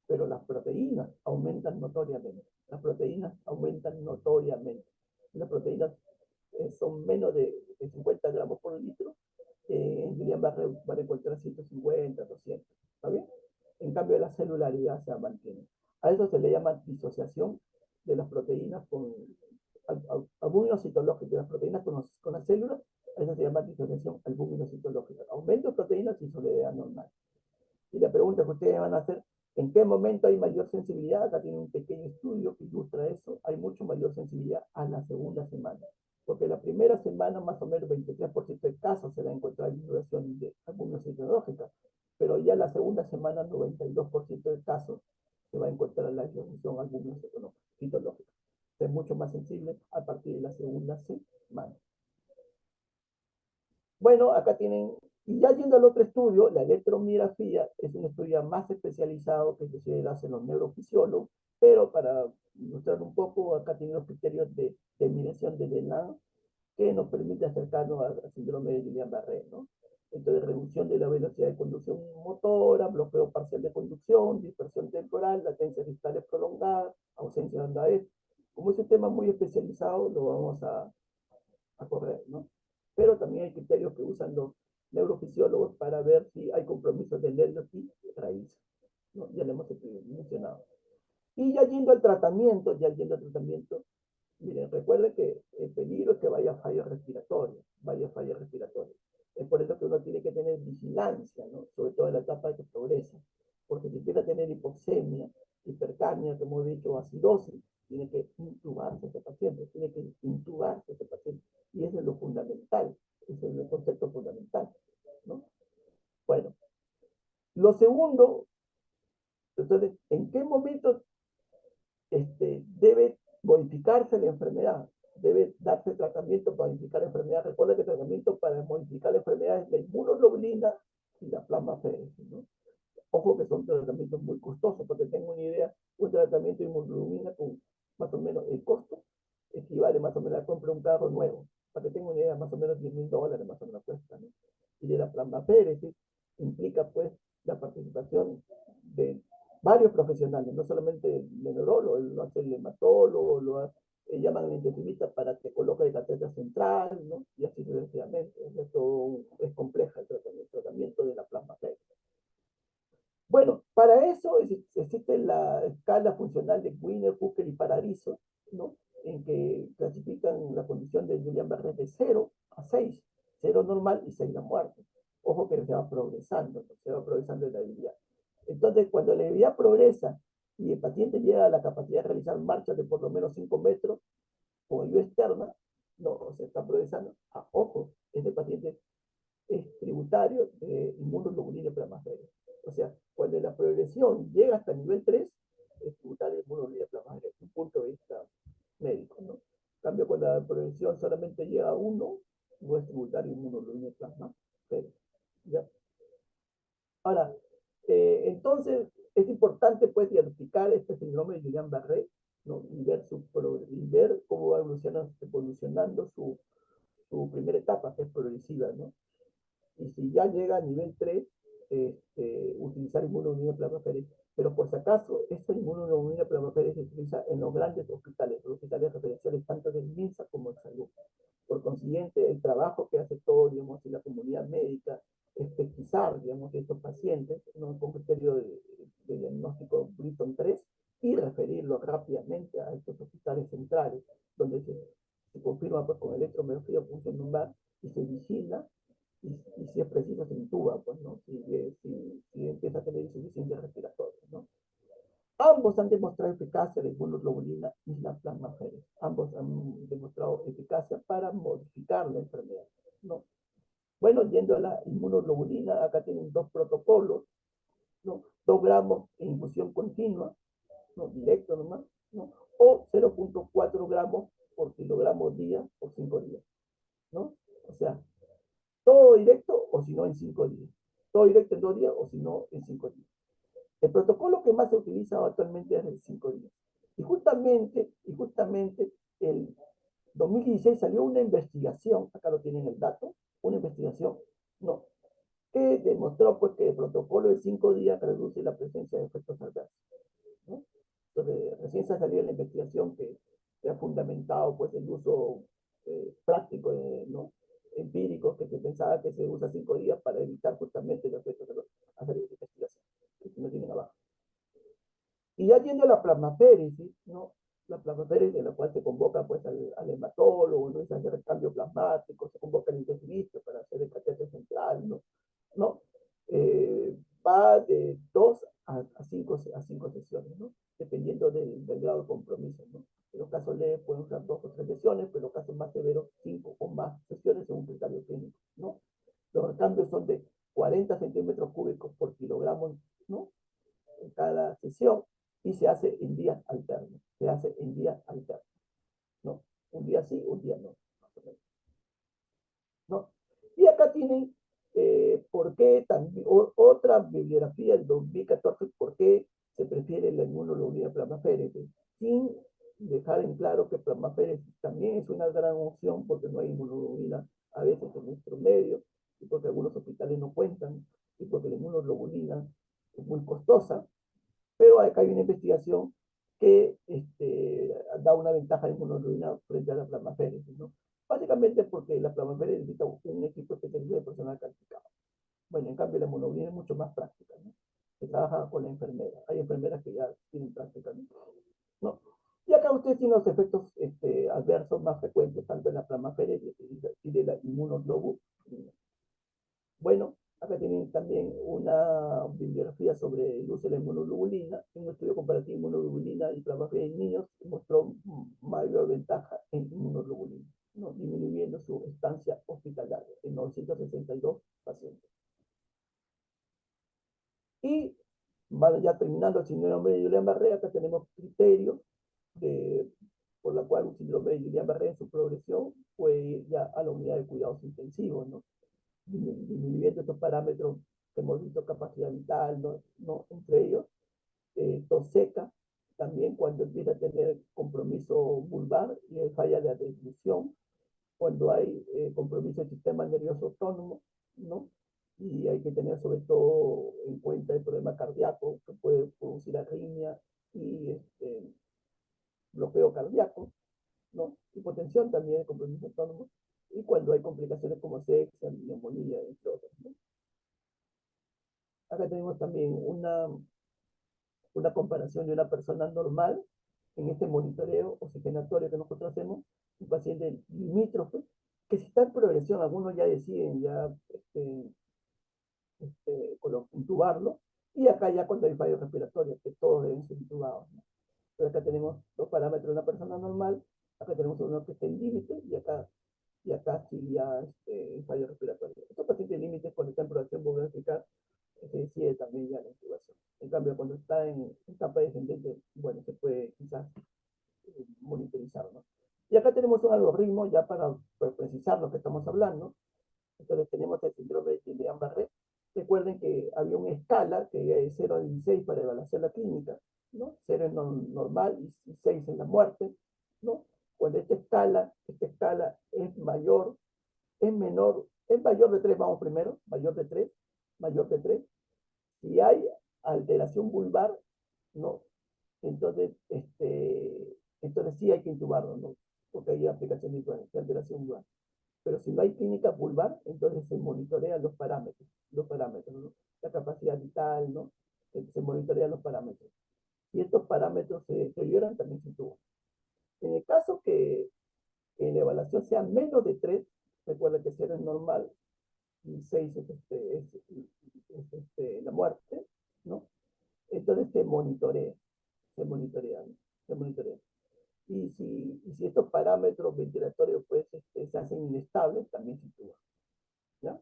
pero las proteínas aumentan notoriamente. Las proteínas aumentan notoriamente. Las proteínas son menos de 50 gramos por litro. En Guillain-Barré van a encontrar 150, 200. ¿Está bien? En cambio, la celularidad se mantiene. A eso se le llama disociación de las proteínas con albumino-citológica, de las proteínas con las células. A eso se llama disociación albumino-citológica. Aumento de proteínas y soledad normal. Y la pregunta que ustedes van a hacer, ¿En qué momento hay mayor sensibilidad? Acá tiene un pequeño estudio que ilustra eso. Hay mucho mayor sensibilidad a la segunda semana. Porque la primera semana, más o menos 23% de casos se va a encontrar vinculación de albumina citológica. Pero ya la segunda semana, 92% de casos se va a encontrar la disminución albumina citológica. Es mucho más sensible a partir de la segunda semana. Bueno, acá tienen, y ya yendo al otro estudio, la electromiografía es un estudio más especializado que se hace en los neurofisiólogos, pero para ilustrar un poco, acá tienen los criterios de terminación de Delan que nos permite acercarnos al síndrome de Guillain-Barré, ¿no? Entonces, reducción de la velocidad de conducción motora, bloqueo parcial de conducción, dispersión temporal, latencia distales prolongada, ausencia de onda E. Como es un tema muy especializado, lo vamos a correr, ¿no? Pero también hay criterios que usan los neurofisiólogos para ver si hay compromisos de nervios y raíz, ¿no? Ya lo hemos mencionado. Y ya yendo al tratamiento, miren, recuerden que el peligro es que vaya falla respiratoria, vaya falla respiratoria. Es por eso que uno tiene que tener vigilancia, ¿no? Sobre todo en la etapa de que progresa. Porque si empieza a tener hipoxemia, hipercapnia, como he dicho, acidosis, tiene que intubarse ese paciente, tiene que intubarse ese paciente. Y eso es lo fundamental, ese es el concepto fundamental, ¿no? Bueno, lo segundo, entonces, ¿en qué momento debe modificarse la enfermedad? Debe darse tratamiento para modificar la enfermedad. Recuerda que el tratamiento para modificar la enfermedad es la inmunoglobulina y la plasmaféresis, ¿no? Ojo que son tratamientos muy costosos, porque tengo una idea, un tratamiento de inmunoglobulina con más o menos el costo equivale más o menos a comprar un carro nuevo. Para que tenga una idea, más o menos $10,000 más o menos cuesta, ¿no? Y de la plasmaféresis implica pues la participación de varios profesionales, no solamente el neurólogo, lo hace el hematólogo, llaman al intensivista para que coloque el catéter central, ¿no? Y así sucesivamente. Esto es compleja el tratamiento de la plasmaféresis. Bueno, para eso existe la escala funcional de Wiener, Hooker y Paradiso, ¿no? En que clasifican la condición de Guillain-Barré de 0 a 6, 0 normal y 6 la muerte. Ojo que se va progresando, ¿no? Se va progresando en la debilidad. Entonces, cuando la debilidad progresa y el paciente llega a la capacidad de realizar marchas de por lo menos 5 metros o ayuda externa, no, se está progresando. Ojo, ese paciente es tributario de inmunoglobulina plasmaféresis. O sea, cuando la progresión llega hasta el nivel 3, es tributario de inmunoglobulina plasmaféresis, desde un punto de vista médico, ¿no? En cambio, cuando la progresión solamente llega a 1, no es tributario de inmunoglobulina plasmaféresis. ¿Ya? Ahora, entonces, es importante pues diagnosticar este síndrome de Guillain-Barré, ¿no? Y ver cómo va evolucionando su primera etapa, que es progresiva, ¿no? Y si ya llega a nivel 3, utilizar inmunoglobulina plasmaféresis. Pero por si acaso, esta inmunoglobulina plasmaféresis se utiliza en los grandes hospitales, los hospitales referenciales tanto de MINSA como de salud. Por consiguiente, el trabajo que hace todo, digamos, y la comunidad médica es pesquisar, digamos, estos pacientes, ¿no? Con criterio de diagnóstico Britton 3 y referirlos rápidamente a estos hospitales centrales, donde se confirma pues, con electromiografía función lumbar y se vigila y si es preciso se intuba, pues, ¿no? Si empieza a tener insuficiencia respiratoria, ¿no? Ambos han demostrado eficacia la inmunoglobulina y la plasmaféresis. Ambos han demostrado eficacia para modificar la enfermedad, ¿no? Bueno, yendo a la inmunoglobulina, acá tienen dos protocolos, ¿no? 2 gramos en infusión continua, ¿no? Directo nomás, ¿no? O 0,4 gramos por kilogramo día por 5 días, ¿no? O sea, todo directo o si no en 5 días. Todo directo en 2 días o si no en 5 días. El protocolo que más se utiliza actualmente es el 5 días. Y justamente el 2016 salió una investigación, acá lo tienen el dato, una investigación, no, que demostró pues que el protocolo de 5 días reduce la presencia de efectos adversos, ¿no? Entonces, recién se ha salido la investigación que ha fundamentado pues el uso práctico, ¿no? Empírico, que se pensaba que se usa 5 días para evitar justamente los efectos de los hacer investigación, que no tienen abajo. Y ya tiene la plasmaféresis, ¿no? La plasmaféresis en la cual se convoca pues al hematólogo, ¿no? Y se hace el cambio plasmático, se convoca al intensivista para hacer el catéter central, ¿no? ¿No? Va de 2 a tienen por qué, también, otra bibliografía del 2014, por qué se prefiere la inmunoglobulina plasmaféresis, sin dejar en claro que plasmaféresis también es una gran opción porque no hay inmunoglobulina a veces en nuestro medio, y porque algunos hospitales no cuentan, y porque la inmunoglobulina es muy costosa, pero acá hay una investigación que da una ventaja de inmunoglobulina frente a la plasmaféresis, ¿no? Básicamente porque la plasmaféresis necesita un equipo especializado de personal calificado. Bueno, en cambio la inmunoglobulina es mucho más práctica, ¿no? Se trabaja con la enfermera. Hay enfermeras que ya tienen práctica, ¿no? ¿No? Y acá ustedes tienen los efectos adversos más frecuentes, tanto en la plasmaféresis y de la inmunoglobulina. Bueno, acá tienen también una bibliografía sobre el uso de la inmunoglobulina. Un estudio comparativo de inmunoglobulina y plasmaféresis en niños mostró mayor ventaja en inmunoglobulina, ¿no? Disminuyendo su estancia hospitalaria en 962 pacientes. Y vale, ya terminando el síndrome de Guillain-Barré, acá tenemos criterios por la cual un síndrome de Guillain-Barré en su progresión puede ir ya a la unidad de cuidados intensivos, ¿no? Disminuyendo estos parámetros que hemos visto, capacidad vital, ¿no? Entre ellos, tos seca, también cuando empieza a tener compromiso vulvar y falla de adhesión, cuando hay compromiso del sistema nervioso autónomo, ¿no? Y hay que tener sobre todo en cuenta el problema cardíaco que puede producir arritmia y bloqueo cardíaco, ¿no? Hipotensión también, compromiso autónomo, y cuando hay complicaciones como sepsia, neumonía, entre otras, ¿no? Acá tenemos también una comparación de una persona normal en este monitoreo oxigenatorio que nosotros hacemos, un paciente limítrofe, que si está en progresión, algunos ya deciden ya intubarlo, y acá ya cuando hay fallo respiratorio, que todos deben ser intubados, ¿no? Pero acá tenemos dos parámetros de una persona normal, acá tenemos uno que está en límite, y acá sí ya fallo respiratorio. Estos pacientes límites cuando están en progresión vulvar se decide también ya la intubación. En cambio, cuando está en etapa descendente, bueno, se puede quizás monitorizar, ¿no? Y acá tenemos un algoritmo ya para precisar lo que estamos hablando. Entonces tenemos el síndrome de Guillain-Barré. Recuerden que había una escala que es 0 a 16 para evaluación la clínica, ¿no? 0 es normal y 6 es la muerte, ¿no? Cuando esta escala es mayor, es menor, es mayor de 3, vamos primero, mayor de 3. Si hay alteración vulvar, ¿no? Entonces, entonces sí hay que intubarlo, ¿no? Porque hay aplicaciones de alteración vulvar. Pero si no hay clínica vulvar, entonces se monitorean los parámetros, ¿no? La capacidad vital, ¿no? Se monitorean los parámetros. Si estos parámetros se deterioran, también se intuba. En el caso que la evaluación sea menos de 3, recuerda que 0 es normal y 6 es la muerte, ¿no? Entonces se monitorea, ¿no? Se monitorea. Y si estos parámetros ventilatorios pues, se hacen inestables, también se intuba, ¿ya?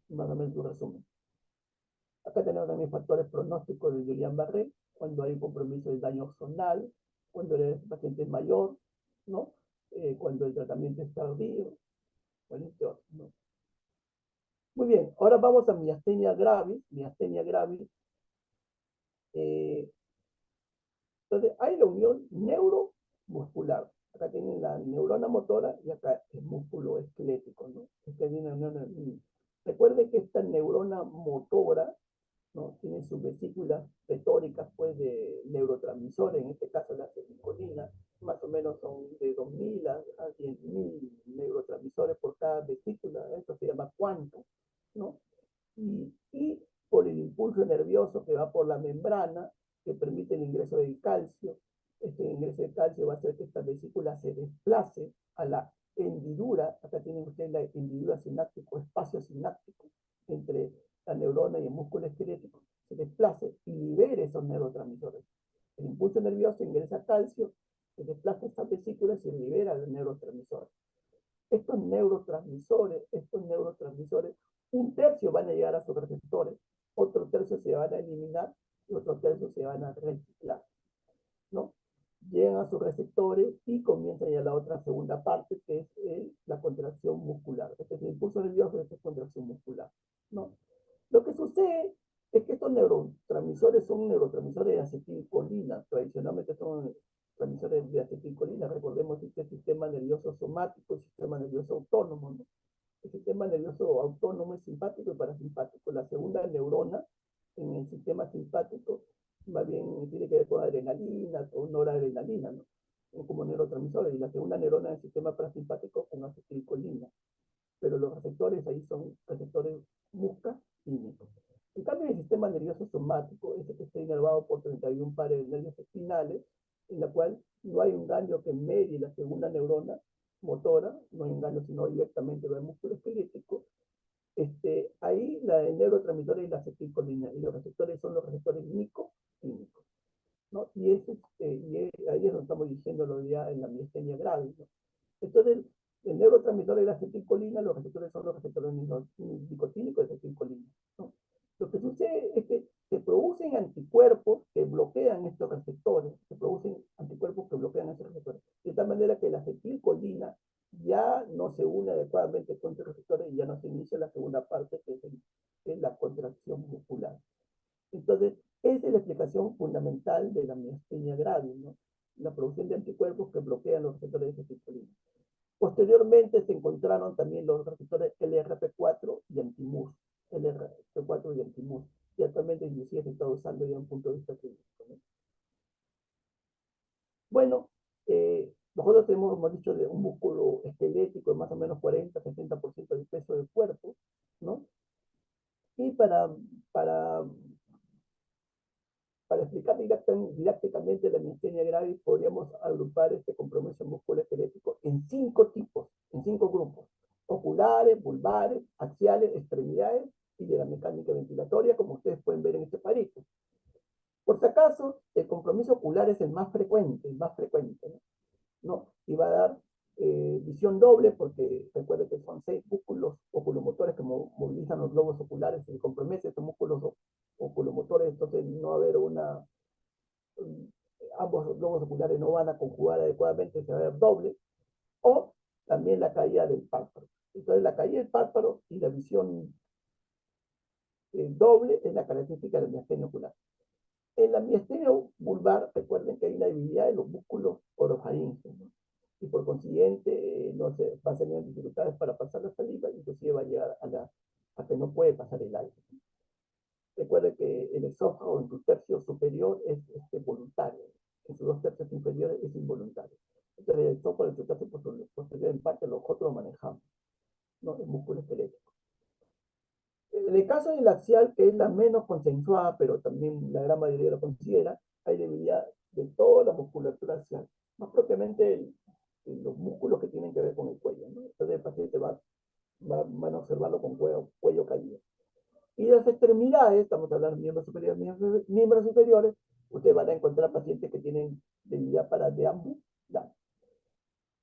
Más o menos tu resumen. Acá tenemos también factores pronósticos de Guillain-Barré, cuando hay un compromiso del daño zonal, cuando el paciente es mayor, ¿no? Cuando el tratamiento es tardío, bueno, entre otros, ¿no? Muy bien, ahora vamos a miastenia gravis. Miastenia gravis. Entonces, hay la unión neuromuscular. Acá tienen la neurona motora y acá el músculo esquelético, ¿no? Recuerden que esta neurona motora, ¿no? Tiene sus vesículas retóricas, pues, de neurotransmisores, en este caso la acetylcolina, más o menos son de 2.000 a 10.000 neurotransmisores por cada vesícula, esto se llama cuanto, ¿no? Y por el impulso nervioso que va por la membrana, que permite el ingreso del calcio. Este ingreso de calcio va a hacer que esta vesícula se desplace a la hendidura. Acá tienen ustedes la hendidura sináptica, espacio sináptico entre la neurona y el músculo esquelético. Se desplace y libere esos neurotransmisores. El impulso nervioso ingresa calcio, se desplaza esta vesícula y se libera el neurotransmisor. Estos neurotransmisores, un tercio van a llegar a sus receptores, otro tercio se van a eliminar y otro tercio se van a reciclar, ¿no? llegan a sus receptores y comienzan ya la otra segunda parte, que es la contracción muscular. Este es el impulso nervioso, esta es contracción muscular, ¿no? Lo que sucede es que estos neurotransmisores son neurotransmisores de acetilcolina. Tradicionalmente son transmisores de acetilcolina. Recordemos este sistema nervioso somático y sistema nervioso autónomo, ¿no? El sistema nervioso autónomo es simpático y parasimpático. La segunda neurona en el sistema simpático más bien tiene que ver con adrenalina o noradrenalina, ¿no? Como neurotransmisores. Y la segunda neurona en el sistema parasimpático con acetilcolina. Pero los receptores ahí son receptores muscarínicos. En cambio, el sistema nervioso somático es el que está inervado por 31 pares de nervios espinales, en la cual no hay un ganglio que medie la segunda neurona motora, no hay un ganglio sino directamente va al músculo esquelético. Ahí el neurotransmisor es la acetilcolina y los receptores son los receptores nicotínicos, ¿no? Ahí es donde estamos diciéndolo ya en la miastenia gravis, ¿no? Entonces, el neurotransmisor es la acetilcolina, los receptores son los receptores nicotínicos de acetilcolina, ¿no? Lo que sucede es que se producen anticuerpos que bloquean estos receptores, se producen anticuerpos que bloquean estos receptores, de tal manera que la acetilcolina ya no se une adecuadamente con estos receptores y ya no se inicia la segunda parte, que es la contracción muscular. Entonces, esa es la explicación fundamental de la miastenia gravis, ¿no? La producción de anticuerpos que bloquean los receptores de acetilcolina. Posteriormente se encontraron también los receptores LRP4 y antimus, LRP4 y antimus, y actualmente inclusive se está usando ya en un punto de vista clínico, ¿no? Bueno, nosotros tenemos, hemos dicho, de un músculo esquelético de más o menos 40-60% del peso del cuerpo, ¿no? Y para, para explicar didácticamente la miastenia gravis, podríamos agrupar este compromiso musculoesquelético en 5 tipos, en 5 grupos: oculares, vulvares, axiales, extremidades y de la mecánica ventilatoria, como ustedes pueden ver en este parito. Por si acaso, el compromiso ocular es el más frecuente, ¿no? ¿No? Y va a dar visión doble, porque recuerden que son 6 músculos oculomotores que movilizan los globos oculares, se compromete estos músculos oculomotores, entonces no va a haber ambos globos oculares no van a conjugar adecuadamente, se va a ver doble, o también la caída del párpado. Entonces la caída del párpado y la visión doble es la característica de la miastenia ocular. En la miastenia vulvar, recuerden que hay una debilidad de los músculos orofaringeos, ¿no? Y por consiguiente, no se va a tener dificultades para pasar la saliva, inclusive va a llegar a que no puede pasar el aire. Recuerde que el esófago en su tercio superior es voluntario, en sus 2 tercios inferiores es involuntario. Entonces el esófago en su tercio posterior en parte nosotros lo manejamos, ¿no? El músculo esquelético. En el caso del axial, que es la menos consensuada, pero también la gran mayoría lo considera, hay debilidad de toda la musculatura axial, más propiamente los músculos que tienen que ver con el cuello, ¿no? Entonces el paciente van a observarlo con cuello caído. Y las extremidades, estamos hablando de miembros superiores, miembros inferiores, ustedes van a encontrar pacientes que tienen debilidad para deambular.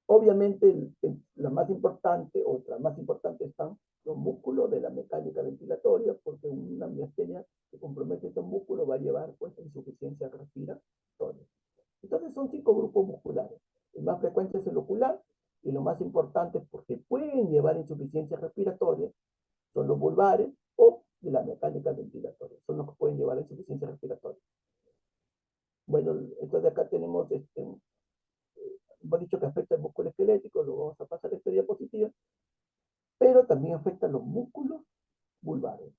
Obviamente, la más importante, o las más importantes están los músculos de la mecánica ventilatoria, porque una miastenia que compromete estos músculos va a llevar pues insuficiencia respiratoria. Entonces son 5 grupos musculares. El más frecuente es el ocular, y lo más importante, porque pueden llevar insuficiencia respiratoria, son los vulvares o de la mecánica ventilatoria, son los que pueden llevar a insuficiencia respiratoria. Bueno, entonces acá tenemos, hemos dicho que afecta el músculo esquelético, lo vamos a pasar a esta diapositiva, pero también afecta los músculos vulvares.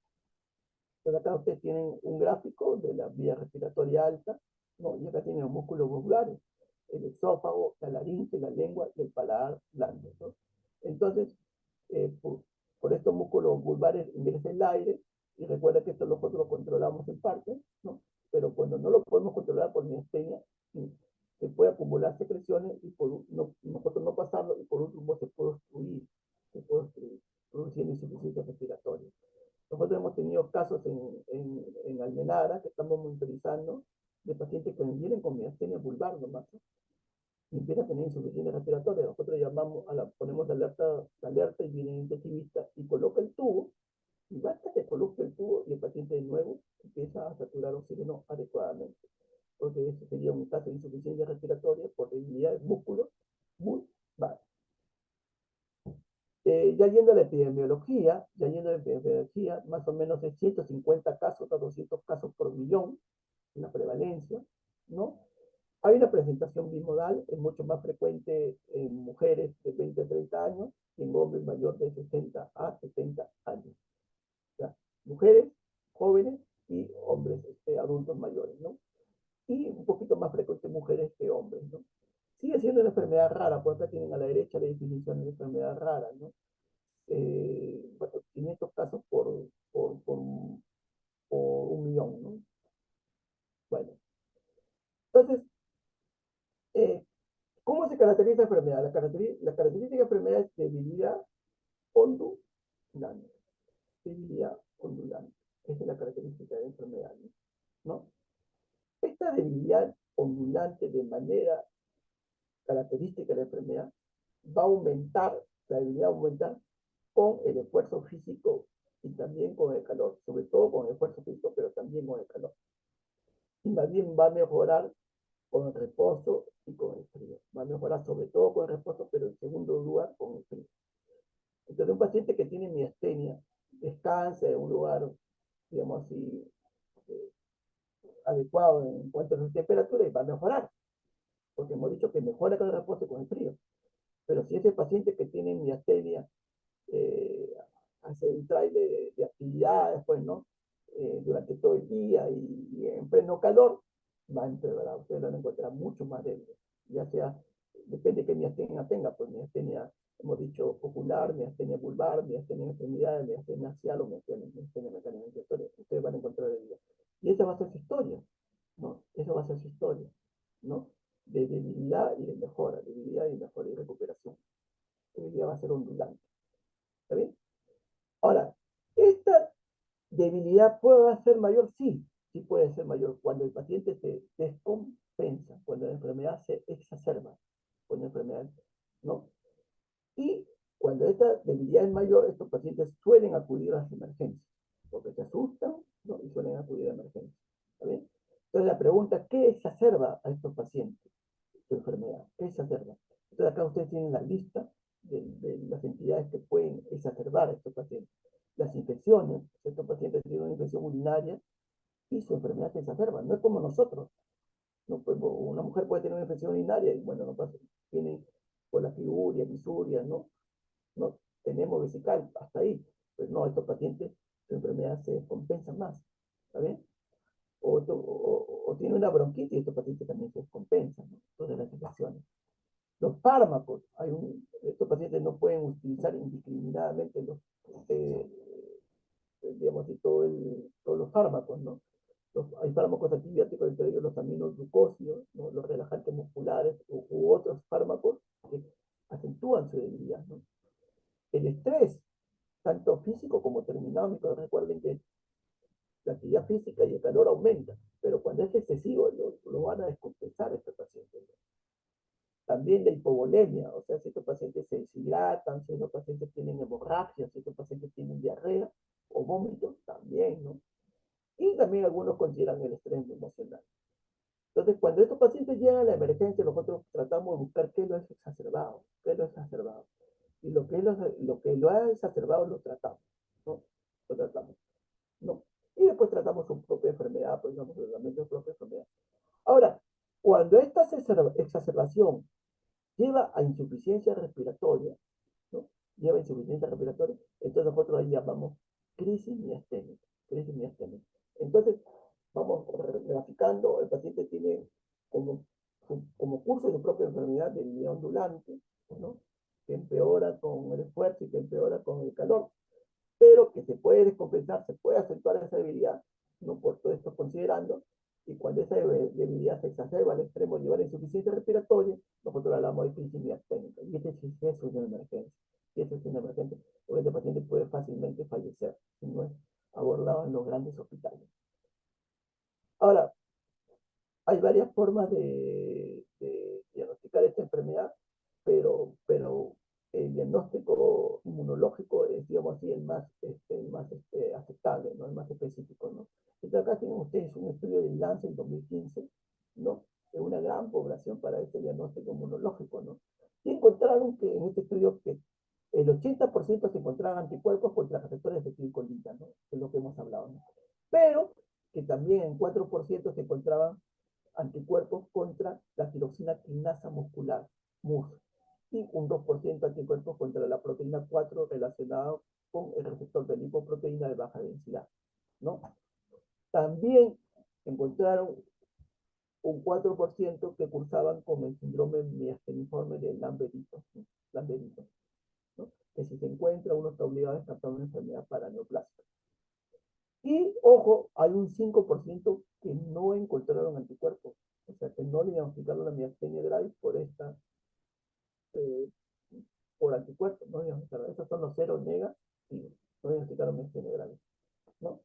Entonces acá ustedes tienen un gráfico de la vía respiratoria alta, ¿no? Y acá tienen los músculos vulvares, el esófago, la laringe, la lengua y el paladar blando, ¿no? Entonces, por estos músculos vulvares ingresa el aire, y recuerda que esto nosotros lo controlamos en parte, ¿no? Pero cuando no lo podemos controlar por miastenia, se puede acumular secreciones y nosotros no pasarlo, y por último se puede obstruir, produciendo insuficiencia respiratoria. Nosotros hemos tenido casos en Almenara que estamos monitorizando de pacientes que vienen con miastenia vulvar nomás, ¿no? Y empieza a tener insuficiencia respiratoria. Nosotros ponemos alerta y viene el intensivista y coloca el tubo, y basta que coloque el tubo y el paciente de nuevo empieza a saturar oxígeno adecuadamente. ¿no? Que eso sería un caso de insuficiencia respiratoria por debilidad de músculos muy baja. Ya yendo a la epidemiología, más o menos es 150 casos a 200 casos por millón, en la prevalencia, ¿no? Hay una presentación bimodal, es mucho más frecuente en mujeres de 20 a 30 años que en hombres mayores de 60 a 70 años. O sea, mujeres, jóvenes y hombres adultos mayores, ¿no? Y un poquito más frecuente mujeres que hombres, ¿no? Sigue siendo una enfermedad rara, por acá tienen a la derecha la definición de enfermedad rara, ¿no? Bueno, 500 casos por un millón, ¿no? Bueno, entonces, eh, ¿cómo se caracteriza la enfermedad? La característica de la enfermedad es debilidad ondulante. Debilidad ondulante. Esa es la característica de la enfermedad, ¿no? Esta debilidad ondulante de manera característica de la enfermedad va a aumentar, la debilidad va a aumentar con el esfuerzo físico y también con el calor, sobre todo con el esfuerzo físico, pero también con el calor. Y más bien va a mejorar con el reposo y con el frío. Va a mejorar sobre todo con el reposo, pero en segundo lugar con el frío. Entonces, un paciente que tiene miastenia descansa en un lugar, digamos así, eh, adecuado en cuanto a su temperatura y va a mejorar, porque hemos dicho que mejora con el reposo y con el frío. Pero si ese paciente que tiene miastenia eh, hace un trailer de actividades, pues, ¿no? Durante todo el día y en pleno calor, va a empeorar. Ustedes lo van a encontrar mucho más débil. Ya sea, depende de qué miastenia tenga, pues miastenia, hemos dicho, ocular, miastenia vulvar, miastenia en extremidades, miastenia axial o miastenia mecánica inferior. Ustedes van a encontrar debilidad. Y esa va a ser su historia, ¿no? Esa va a ser su historia, ¿no? De debilidad y de mejora, debilidad y mejora y recuperación. Debilidad va a ser ondulante. ¿Está bien? Ahora, esta debilidad puede ser mayor, sí, sí puede ser mayor cuando el paciente se descompensa, cuando la enfermedad se exacerba, cuando la enfermedad, ¿no? Y cuando esta debilidad es mayor, estos pacientes suelen acudir a las emergencias, porque se asustan, ¿no? Y suelen acudir a emergencias, ¿está bien? Entonces la pregunta, ¿qué exacerba a estos pacientes su enfermedad? ¿Qué exacerba? Entonces acá ustedes tienen la lista de las entidades que pueden exacerbar a estos pacientes. Las infecciones, estos pacientes tienen una infección urinaria y su enfermedad se exacerba. No es como nosotros. No, pues, una mujer puede tener una infección urinaria y bueno, no pasa, tiene por la figuria, bisuria, ¿no? No tenemos vesical, hasta ahí. Pues no, estos pacientes, su enfermedad se descompensa más. ¿Está bien? O tiene una bronquitis y estos pacientes también se descompensan, ¿no? Entonces las infecciones. Los fármacos, estos pacientes no pueden utilizar indiscriminadamente eh, digamos, y todos los fármacos, ¿no? Hay fármacos antibióticos, entre ellos los aminoglucósidos, ¿no? Los relajantes musculares u otros fármacos que acentúan su debilidad, ¿no? El estrés, tanto físico como termodinámico, recuerden que la actividad física y el calor aumentan, pero cuando es excesivo lo van a descompensar estos pacientes, ¿no? También la hipovolemia, o sea, si estos pacientes se deshidratan, si estos pacientes tienen hemorragia, si estos pacientes tienen diarrea o vómitos, también, ¿no? Y también algunos consideran el estrés emocional. Entonces, cuando estos pacientes llegan a la emergencia, nosotros tratamos de buscar qué lo ha exacerbado, qué lo ha exacerbado. Y lo que lo ha exacerbado lo tratamos, ¿no? Lo tratamos, ¿no? Y después tratamos su propia enfermedad, pues damos tratamiento de su propia enfermedad. Ahora, cuando esta exacerbación lleva a insuficiencia respiratoria, ¿no? Lleva a insuficiencia respiratoria, entonces nosotros ahí llamamos crisis miasténica, crisis miasténica. Entonces, vamos graficando, el paciente tiene como curso de su propia enfermedad de debilidad ondulante, ¿no? Que empeora con el esfuerzo y que empeora con el calor, pero que se puede descompensar, se puede acentuar esa debilidad, no por todo esto considerando, y cuando esa debilidad se exacerba al extremo de llevar a insuficiencia respiratoria, nosotros hablamos de crisis miasténica, y ese sí es una emergencia, y eso es una emergencia, porque este paciente puede fácilmente fallecer si no es abordado en los grandes hospitales. Ahora, hay varias formas de diagnosticar esta enfermedad, pero el diagnóstico inmunológico es, digamos así, el más aceptable, ¿no? El más específico, ¿no? Entonces acá tienen ustedes un estudio de Lancet en 2015, ¿no? diagnóstico inmunológico, ¿no? Y encontraron que en este estudio que el 80% se encontraban anticuerpos contra receptores de acetilcolina, ¿no? Que es lo que hemos hablado, ¿no? Pero que también en 4% se encontraban anticuerpos contra la tiroxina quinasa muscular, MUS, y un 2% anticuerpos contra la proteína 4 relacionado con el receptor de lipoproteína de baja densidad, ¿no? También encontraron un 4% que cursaban con el síndrome miasteniforme de Lamberito, ¿no? Lamberito, ¿no? Que si se encuentra, uno está obligado a descartar una enfermedad paraneoplásica. Y, ojo, hay un 5% que no encontraron anticuerpos, o sea, que no le diagnosticaron la miastenia gravis eh, por anticuerpos, no diagnosticaron. Esos son los ceros negativos, no diagnosticaron miastenia gravis, ¿no?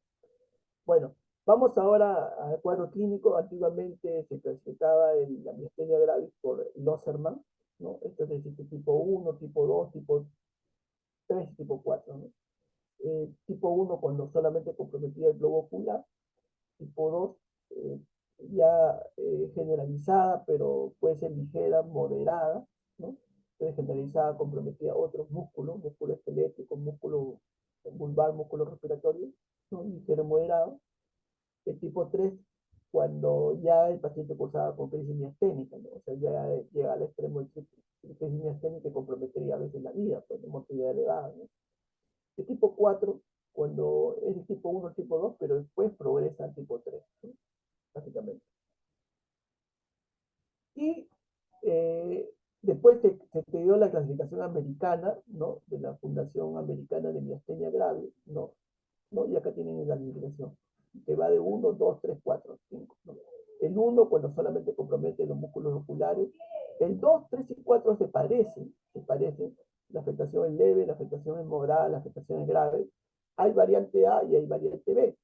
Bueno, vamos ahora al cuadro clínico. Antiguamente se clasificaba la miastenia gravis por Losserman, ¿no? Esto es decir, tipo 1, tipo 2, tipo 3 y tipo 4, ¿no? Tipo 1 cuando solamente comprometía el globo ocular, tipo 2 ya generalizada, pero puede ser ligera, moderada, ¿no? Entonces generalizada comprometía otros músculos, músculo esquelético, músculo vulvar, músculo respiratorio, ¿no? Ligero, moderado. El tipo 3 cuando ya el paciente cursaba con crisis miasténica, ¿no? O sea, ya llega al extremo de crisis miasténica que comprometería a veces la vida, pues de mortalidad elevada, ¿no? El tipo 4 cuando es el tipo 1, el tipo 2, pero después progresa al tipo 3, ¿no? Básicamente. Y eh, después se dio la clasificación americana, ¿no? De la Fundación Americana de Miastenia Grave, ¿no? ¿No? Y acá tienen la clasificación, que va de 1, 2, 3, 4, 5, ¿no? El 1 cuando solamente compromete los músculos oculares. El 2, 3 y 4 se parecen. La afectación es leve, la afectación es moderada, la afectación es grave. Hay variante A y hay variante B.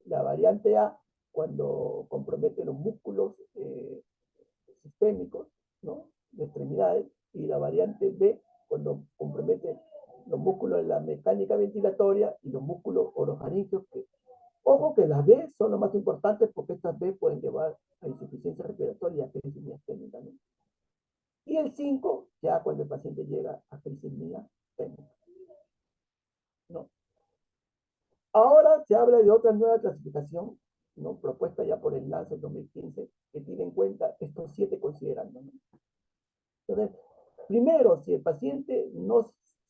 La variante A, cuando compromete los músculos sistémicos, ¿no? De extremidades, y la variante B, cuando compromete los músculos de la mecánica ventilatoria y los músculos orofaringeos, que, ojo que las B son lo más importantes porque estas B pueden llevar a insuficiencia respiratoria, crisis miasténica, ¿no? Y el 5, ya cuando el paciente llega a crisis miasténica, ¿no? Ahora se habla de otra nueva clasificación, ¿no? Propuesta ya por el Lancet 2015, que tiene en cuenta estos 7 considerando, ¿no? Entonces, primero, si el paciente no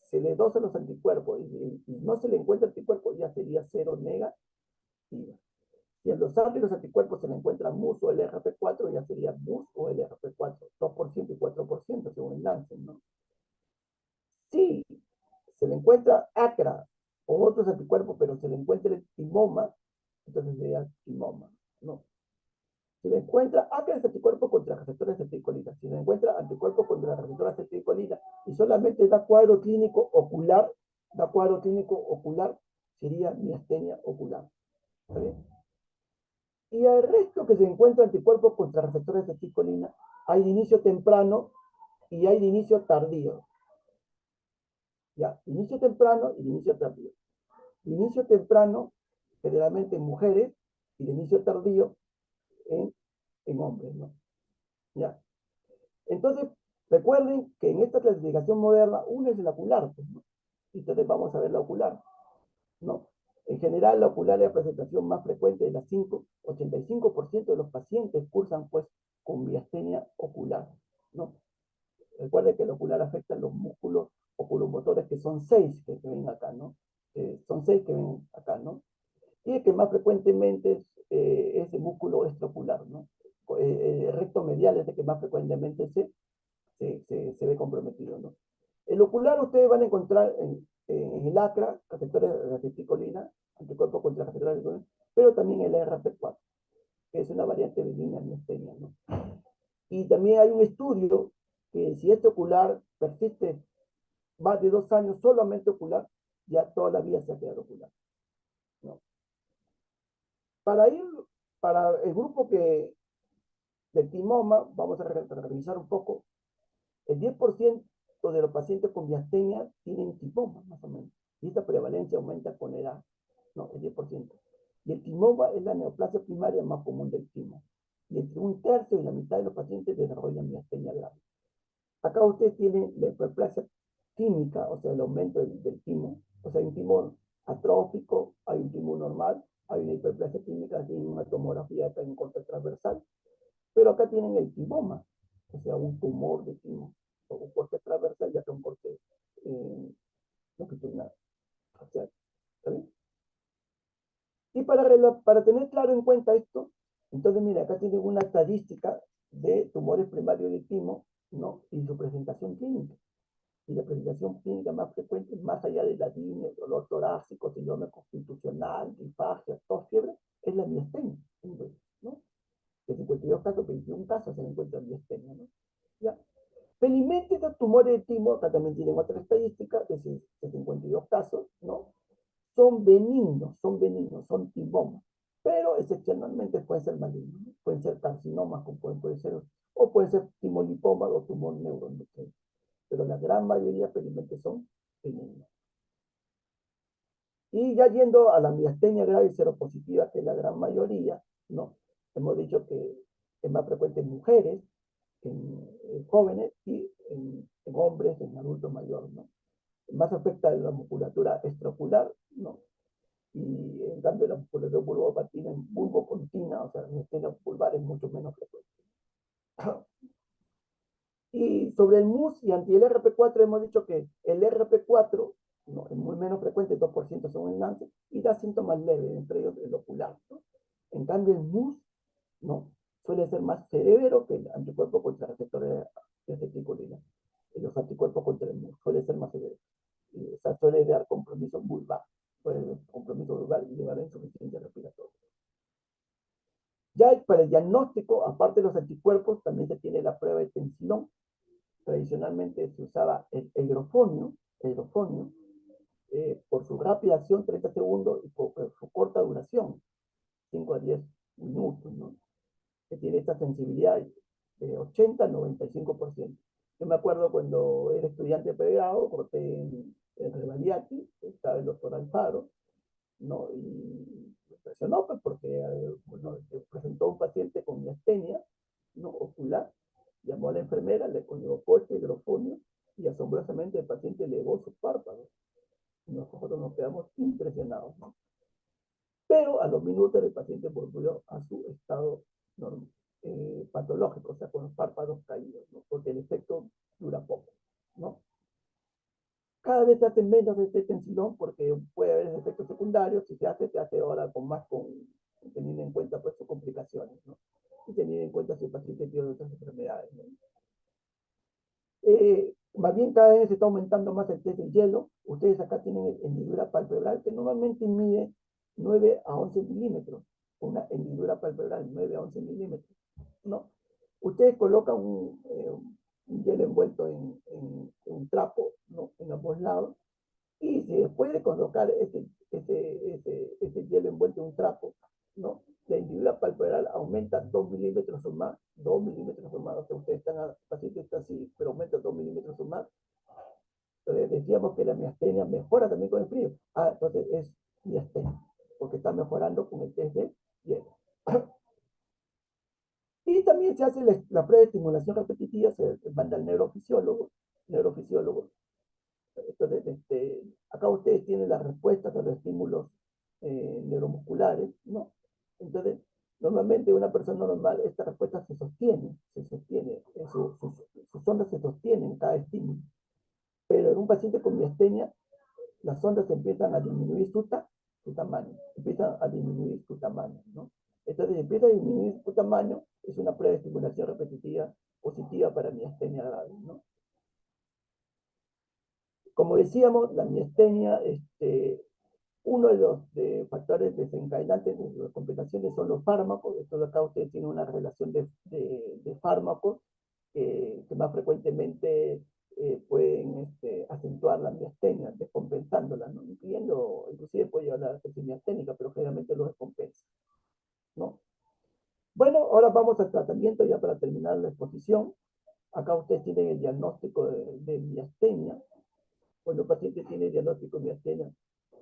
se le dosa los anticuerpos y no se le encuentra anticuerpos, ya sería cero negativa. Si en los los anticuerpos se le encuentra MUS o el RP4, ya sería MUS o el RP4, 2% y 4% según el Lancet, ¿no? Si se le encuentra ACRA o otros anticuerpos, pero se le encuentra el timoma, entonces sería timoma, ¿no? Si le encuentra ACRA anticuerpos contra receptores de acetilcolina, si le encuentra anticuerpos contra receptores de acetilcolina y solamente da cuadro clínico ocular, sería miastenia ocular. ¿Está bien? Y al resto que se encuentra anticuerpos contra receptores de acetilcolina, hay de inicio temprano y hay de inicio tardío. Ya, inicio temprano y de inicio tardío. De inicio temprano, generalmente en mujeres, y de inicio tardío en hombres, ¿no? Ya. Entonces, recuerden que en esta clasificación moderna, una es el ocular, pues, ¿no? Entonces vamos a ver la ocular, ¿no? En general, la ocular es la presentación más frecuente de las 5, 85% de los pacientes cursan, pues, con miastenia ocular, ¿no? Recuerden que el ocular afecta los músculos oculomotores, que son 6 que ven acá, ¿no? Son 6 que ven acá, ¿no? Y el que más frecuentemente es el músculo extraocular, ¿no? El recto medial es el que más frecuentemente se ve comprometido, ¿no? El ocular ustedes van a encontrar en el ACRA, receptores de acetilcolina, anticuerpos contra receptores de acetilcolina, pero también el RP4, que es una variante de línea miastenia, ¿no? Y también hay un estudio que si este ocular persiste más de 2 años solamente ocular, ya toda la vida se ha quedado ocular, ¿no? Para ir, para el grupo de timoma, vamos a revisar un poco. El 10% de los pacientes con miastenia tienen timoma, más o menos. Y esta prevalencia aumenta con edad, ¿no? El 10%. Y el timoma es la neoplasia primaria más común del timo. Y entre un tercio y la mitad de los pacientes desarrollan miastenia grave. Acá ustedes tienen la hiperplasia química, o sea, el aumento del timo. O sea, hay un timo atrófico, hay un timo normal, hay una hiperplasia química, tiene una tomografía acá en corte transversal. Pero acá tienen el timoma, o sea, un tumor de timo, o un corte transversal y acá un corte longitudinal. O sea, ¿está bien? Y para tener claro en cuenta esto, entonces mira, acá tienen una estadística de tumores primarios de timo, ¿no? Y su presentación clínica. Y la presentación clínica más frecuente, más allá de la DINE, el dolor torácico, síndrome constitucional, disfagia, tos, fiebre, es la miastenia, ¿no? De 52 casos, 21 casos se encuentran miastenia, ¿no? ¿Ya? Felizmente estos tumores de timo, acá también tienen otra estadística, de 52 casos, ¿no? Son benignos, son timomas, pero excepcionalmente pueden ser malignos, ¿no? Pueden ser carcinomas, pueden ser, o pueden ser timolipoma o tumor neuroendocrino, pero la gran mayoría felizmente son benignos. Y ya yendo a la miastenia grave y seropositiva, que es la gran mayoría, ¿no? Hemos dicho que es más frecuente en mujeres, en jóvenes y en hombres, en adultos mayores, ¿no? Más afecta a la musculatura extraocular, ¿no? Y en cambio la musculatura vulvopatina en vulvocontina, o sea, la miastenia vulvar es mucho menos frecuente. Y sobre el MUS y anti el RP4 hemos dicho que el RP4 no, es muy menos frecuente, 2% son en Lancet, y da síntomas leves, entre ellos el ocular, ¿no? En cambio el MUS no, suele ser más severo que el anticuerpo contra receptores de acetilcolina. Los anticuerpos contra el MUS suele ser más severo. O sea, suele dar compromiso vulvar, puede compromiso vulvar y llevar a insuficiencia respiratoria. Ya para el diagnóstico, aparte de los anticuerpos, también se tiene la prueba de tensilón. Tradicionalmente se usaba el hidrofonio por su rápida acción, 30 segundos, y por su corta duración, 5 a 10 minutos, ¿no? Que tiene esta sensibilidad de 80 al 95%. Yo me acuerdo cuando era estudiante de pregrado, corté en Revaliati, estaba el doctor Alfaro, ¿no? Y me impresionó, pues, porque bueno, se presentó un paciente con miastenia, ¿no? Ocular, llamó a la enfermera, le colocó este hidrofonio y asombrosamente el paciente elevó sus párpados. Y nosotros nos quedamos impresionados, ¿no? Pero a los minutos el paciente volvió a su estado normal, patológico, o sea, con los párpados caídos, ¿no? Porque el efecto dura poco, ¿no? Cada vez se hace menos de este tensilón porque puede haber efectos secundarios, si se hace ahora con más, teniendo en cuenta pues sus complicaciones, ¿no? Y teniendo en cuenta si el paciente tiene otras enfermedades, ¿no? Más bien cada vez se está aumentando más el test de hielo. Ustedes acá tienen hendidura palpebral que normalmente mide 9 a 11 milímetros. Una hendidura palpebral 9 a 11 milímetros, ¿no? Ustedes colocan un hielo envuelto en un trapo, ¿no? En ambos lados. Y se puede colocar ese hielo envuelto en un trapo, ¿no? La hendidura palpebral aumenta 2 milímetros o más, 2 milímetros o más, o sea, ustedes están, el paciente está así, pero aumenta 2 milímetros o más. Entonces decíamos que la miastenia mejora también con el frío. Ah, entonces es miastenia, porque está mejorando con el test de hielo. Y también se hace la prueba de estimulación repetitiva, se manda al neurofisiólogo. Entonces, acá ustedes tienen las respuestas a los estímulos neuromusculares, ¿no? Entonces, normalmente una persona normal, esta respuesta se sostiene, sus ondas se sostienen en cada estímulo. Pero en un paciente con miastenia, las ondas empiezan a disminuir su tamaño, empiezan a disminuir su tamaño, ¿no? Entonces, empieza a disminuir su tamaño, es una prueba de estimulación repetitiva positiva para miastenia grave, ¿no? Como decíamos, la miastenia, uno de los factores desencadenantes de las complicaciones son los fármacos. Esto acá ustedes tienen una relación de fármacos que más frecuentemente pueden acentuar la miastenia, descompensándola, ¿no? Inclusive puede llevar a la crisis miasténica, pero generalmente lo descompensa, ¿no? Bueno, ahora vamos al tratamiento ya para terminar la exposición. Acá ustedes tienen el diagnóstico de miastenia. Cuando el paciente tiene diagnóstico de miastenia,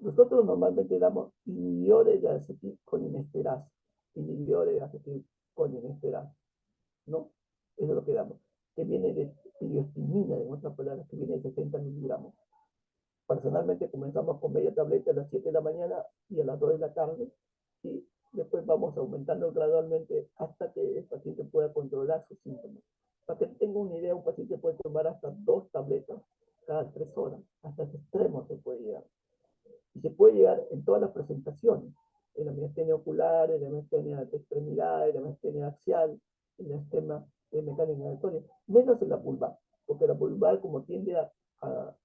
nosotros normalmente damos inhibidores de acetilcolinesterasa, inhibidores de acetilcolinesterasa, ¿no? Eso es lo que damos. que viene de piriostimina, en otras palabras, que viene de 60 miligramos. Personalmente comenzamos con media tableta a las 7 de la mañana y a las 2 de la tarde, y después vamos aumentando gradualmente hasta que el paciente pueda controlar sus síntomas. Para que tenga una idea, un paciente puede tomar hasta 2 tabletas cada 3 horas, hasta ese extremo se puede llegar. Y se puede llegar en todas las presentaciones, en la miastenia ocular, en la miastenia de extremidad, en la miastenia axial, en la esquema de mecánica inhalatoria, menos en la vulvar, porque la vulvar como tiende a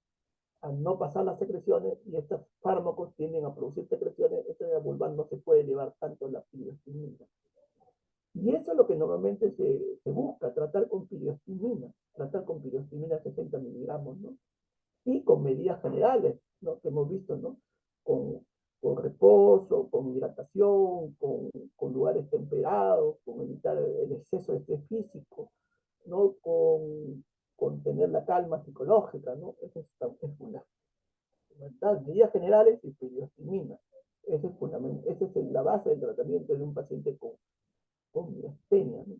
no pasar las secreciones y estos fármacos tienden a producir secreciones, esta de la vulvar no se puede elevar tanto la piriostimina. Y eso es lo que normalmente se busca, tratar con piriostimina 60 miligramos, ¿no? Y con medidas generales, ¿no? Que hemos visto, ¿no? Con, con reposo, con hidratación, con lugares temperados, con evitar el exceso de estrés físico, ¿no? Con tener la calma psicológica, ¿no? Eso es fundamental. Medidas generales y piriostimina. Esa es la base del tratamiento de un paciente con miastenia, ¿no?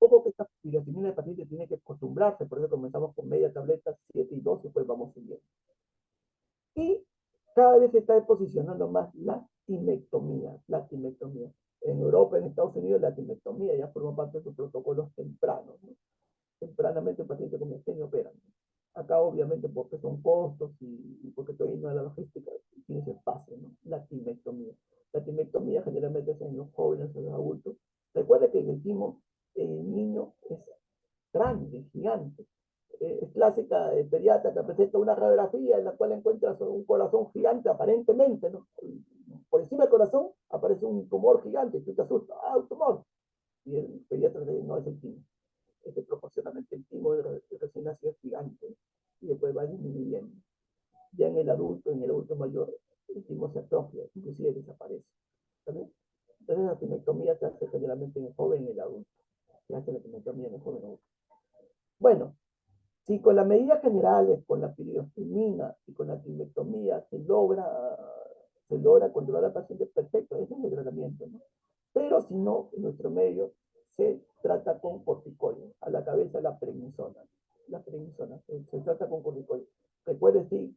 Ojo que esta piriostimina el paciente tiene que acostumbrarse, por eso comenzamos con media tableta, 7 y 2, y después vamos subiendo. Y cada vez se está posicionando más la timectomía, la timectomía. En Europa, en Estados Unidos, la timectomía ya forma parte de sus protocolos tempranos, ¿no? Tempranamente el paciente con miastenia operan, ¿no? Acá obviamente porque son costos y porque todavía no hay la logística y tienes espacio, ¿no? La timectomía. La timectomía generalmente es en los jóvenes, en los adultos. Recuerda que en el timo, el niño es grande, gigante. Es clásica de pediatra que presenta una radiografía en la cual encuentras un corazón gigante aparentemente, ¿no? Por encima del corazón aparece un tumor gigante y tú te asustas, ¡ah, un tumor! Y el pediatra dice, no es el timo. Es que proporcionalmente el timo de recién nacido es gigante y después va disminuyendo. Ya en el adulto mayor, el timo se atrofia, inclusive desaparece. ¿También? Entonces la timectomía se hace generalmente en el joven y en el adulto. Se hace la timectomía en el joven adulto. Bueno, si con las medidas generales, con la piriostimina y con la timectomía se logra controlar al paciente, perfecto, ese es el tratamiento, ¿no? Pero si no, en nuestro medio se trata con corticoides, a la cabeza la prednisona se trata con corticoides. Recuerde, sí,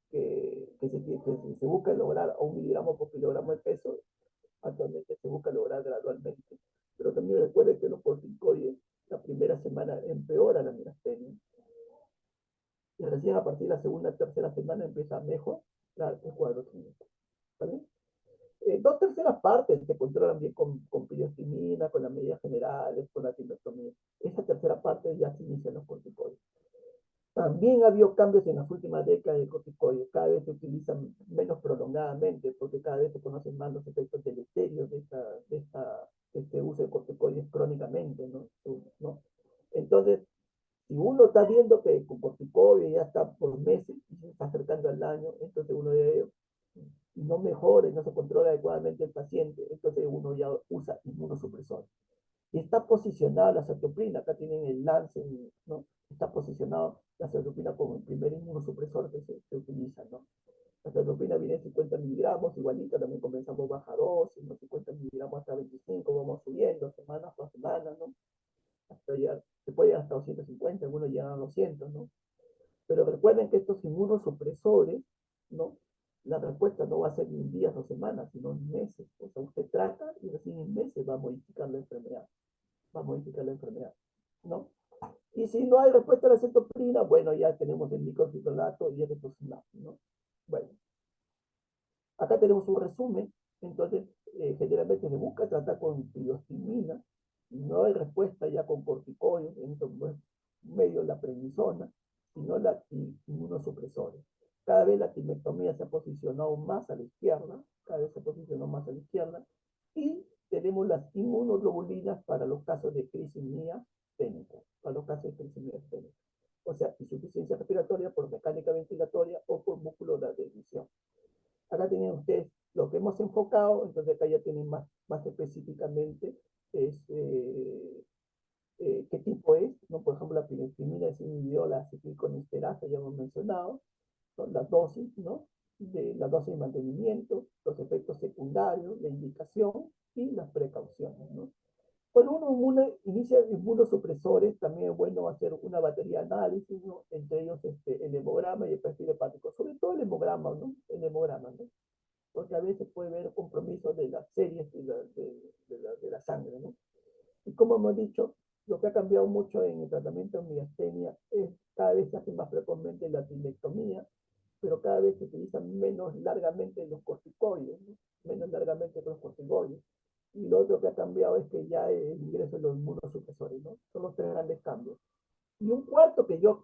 que se busca lograr a 1 miligramo por kilogramo de peso, actualmente se busca lograr gradualmente. Pero también recuerde que los corticoides, la primera semana empeora la miastenia, y recién a partir de la segunda, tercera semana empieza a mejorar el cuadro clínico. ¿Vale? 2/3 partes se controlan bien con piriostimina, con las medidas generales, con la timectomía. Esa tercera parte ya se inician los corticoides. También ha habido cambios en las últimas décadas de corticoides. Cada vez se utilizan menos prolongadamente porque cada vez se conocen más los efectos deleterios de este uso de corticoides crónicamente, ¿no? ¿No? Entonces, si uno está viendo que con corticoides ya está por meses y se está acercando al año, entonces uno debe, no mejore, no se controla adecuadamente el paciente, entonces uno ya usa inmunosupresor. Y está posicionada la cetoprina, acá tienen el lance, ¿no? Está posicionado la cetoprina como el primer inmunosupresor que se utiliza, ¿no? La cetoprina viene en 50 miligramos, igualita, también comenzamos baja dosis, ¿no? 50 miligramos hasta 25, vamos subiendo semana por semana, ¿no? Hasta llegar, se puede llegar hasta 250, algunos llegan a 200, ¿no? Pero recuerden que estos inmunosupresores, ¿no? La respuesta no va a ser en días o semanas, sino en meses. O sea, usted trata y recién en meses va a modificar la enfermedad. Va a modificar la enfermedad, ¿no? Y si no hay respuesta a la cetoprina, bueno, ya tenemos el microfitolato y el rituximab, ¿no? Bueno, acá tenemos un resumen. Entonces, generalmente se busca tratar con piriostimina. No hay respuesta ya con corticoides, en estos medios la prednisona, sino la inmunosupresores. Cada vez la timectomía se ha posicionado más a la izquierda, cada vez se posicionó más a la izquierda, y tenemos las inmunoglobulinas para los casos de crisis miasténica, para los casos de crisis miasténica. O sea, insuficiencia respiratoria por mecánica ventilatoria o por músculo de adherencia. Acá tienen ustedes lo que hemos enfocado, entonces acá ya tienen más específicamente es, qué tipo es, ¿no? Por ejemplo, la piretimina es inhibidor de la acetilcolinesterasa, ya hemos mencionado, ¿no? La dosis, ¿no? La dosis de mantenimiento, los efectos secundarios, la indicación y las precauciones, ¿no? Cuando uno inicia inmunosupresores, también es bueno hacer una batería de análisis, ¿no? Entre ellos el hemograma y el perfil hepático, sobre todo el hemograma, ¿no? El hemograma, ¿no? Porque a veces puede haber compromiso de las series de la sangre, ¿no? Y como hemos dicho, lo que ha cambiado mucho en el tratamiento de miastenia es cada vez se hace más frecuentemente la tilectomía, pero cada vez se utilizan menos largamente los corticoides, ¿no? Menos largamente los corticoides. Y lo otro que ha cambiado es que ya el ingreso de los inmunosupresores, ¿no? Son los tres grandes cambios. Y un cuarto que yo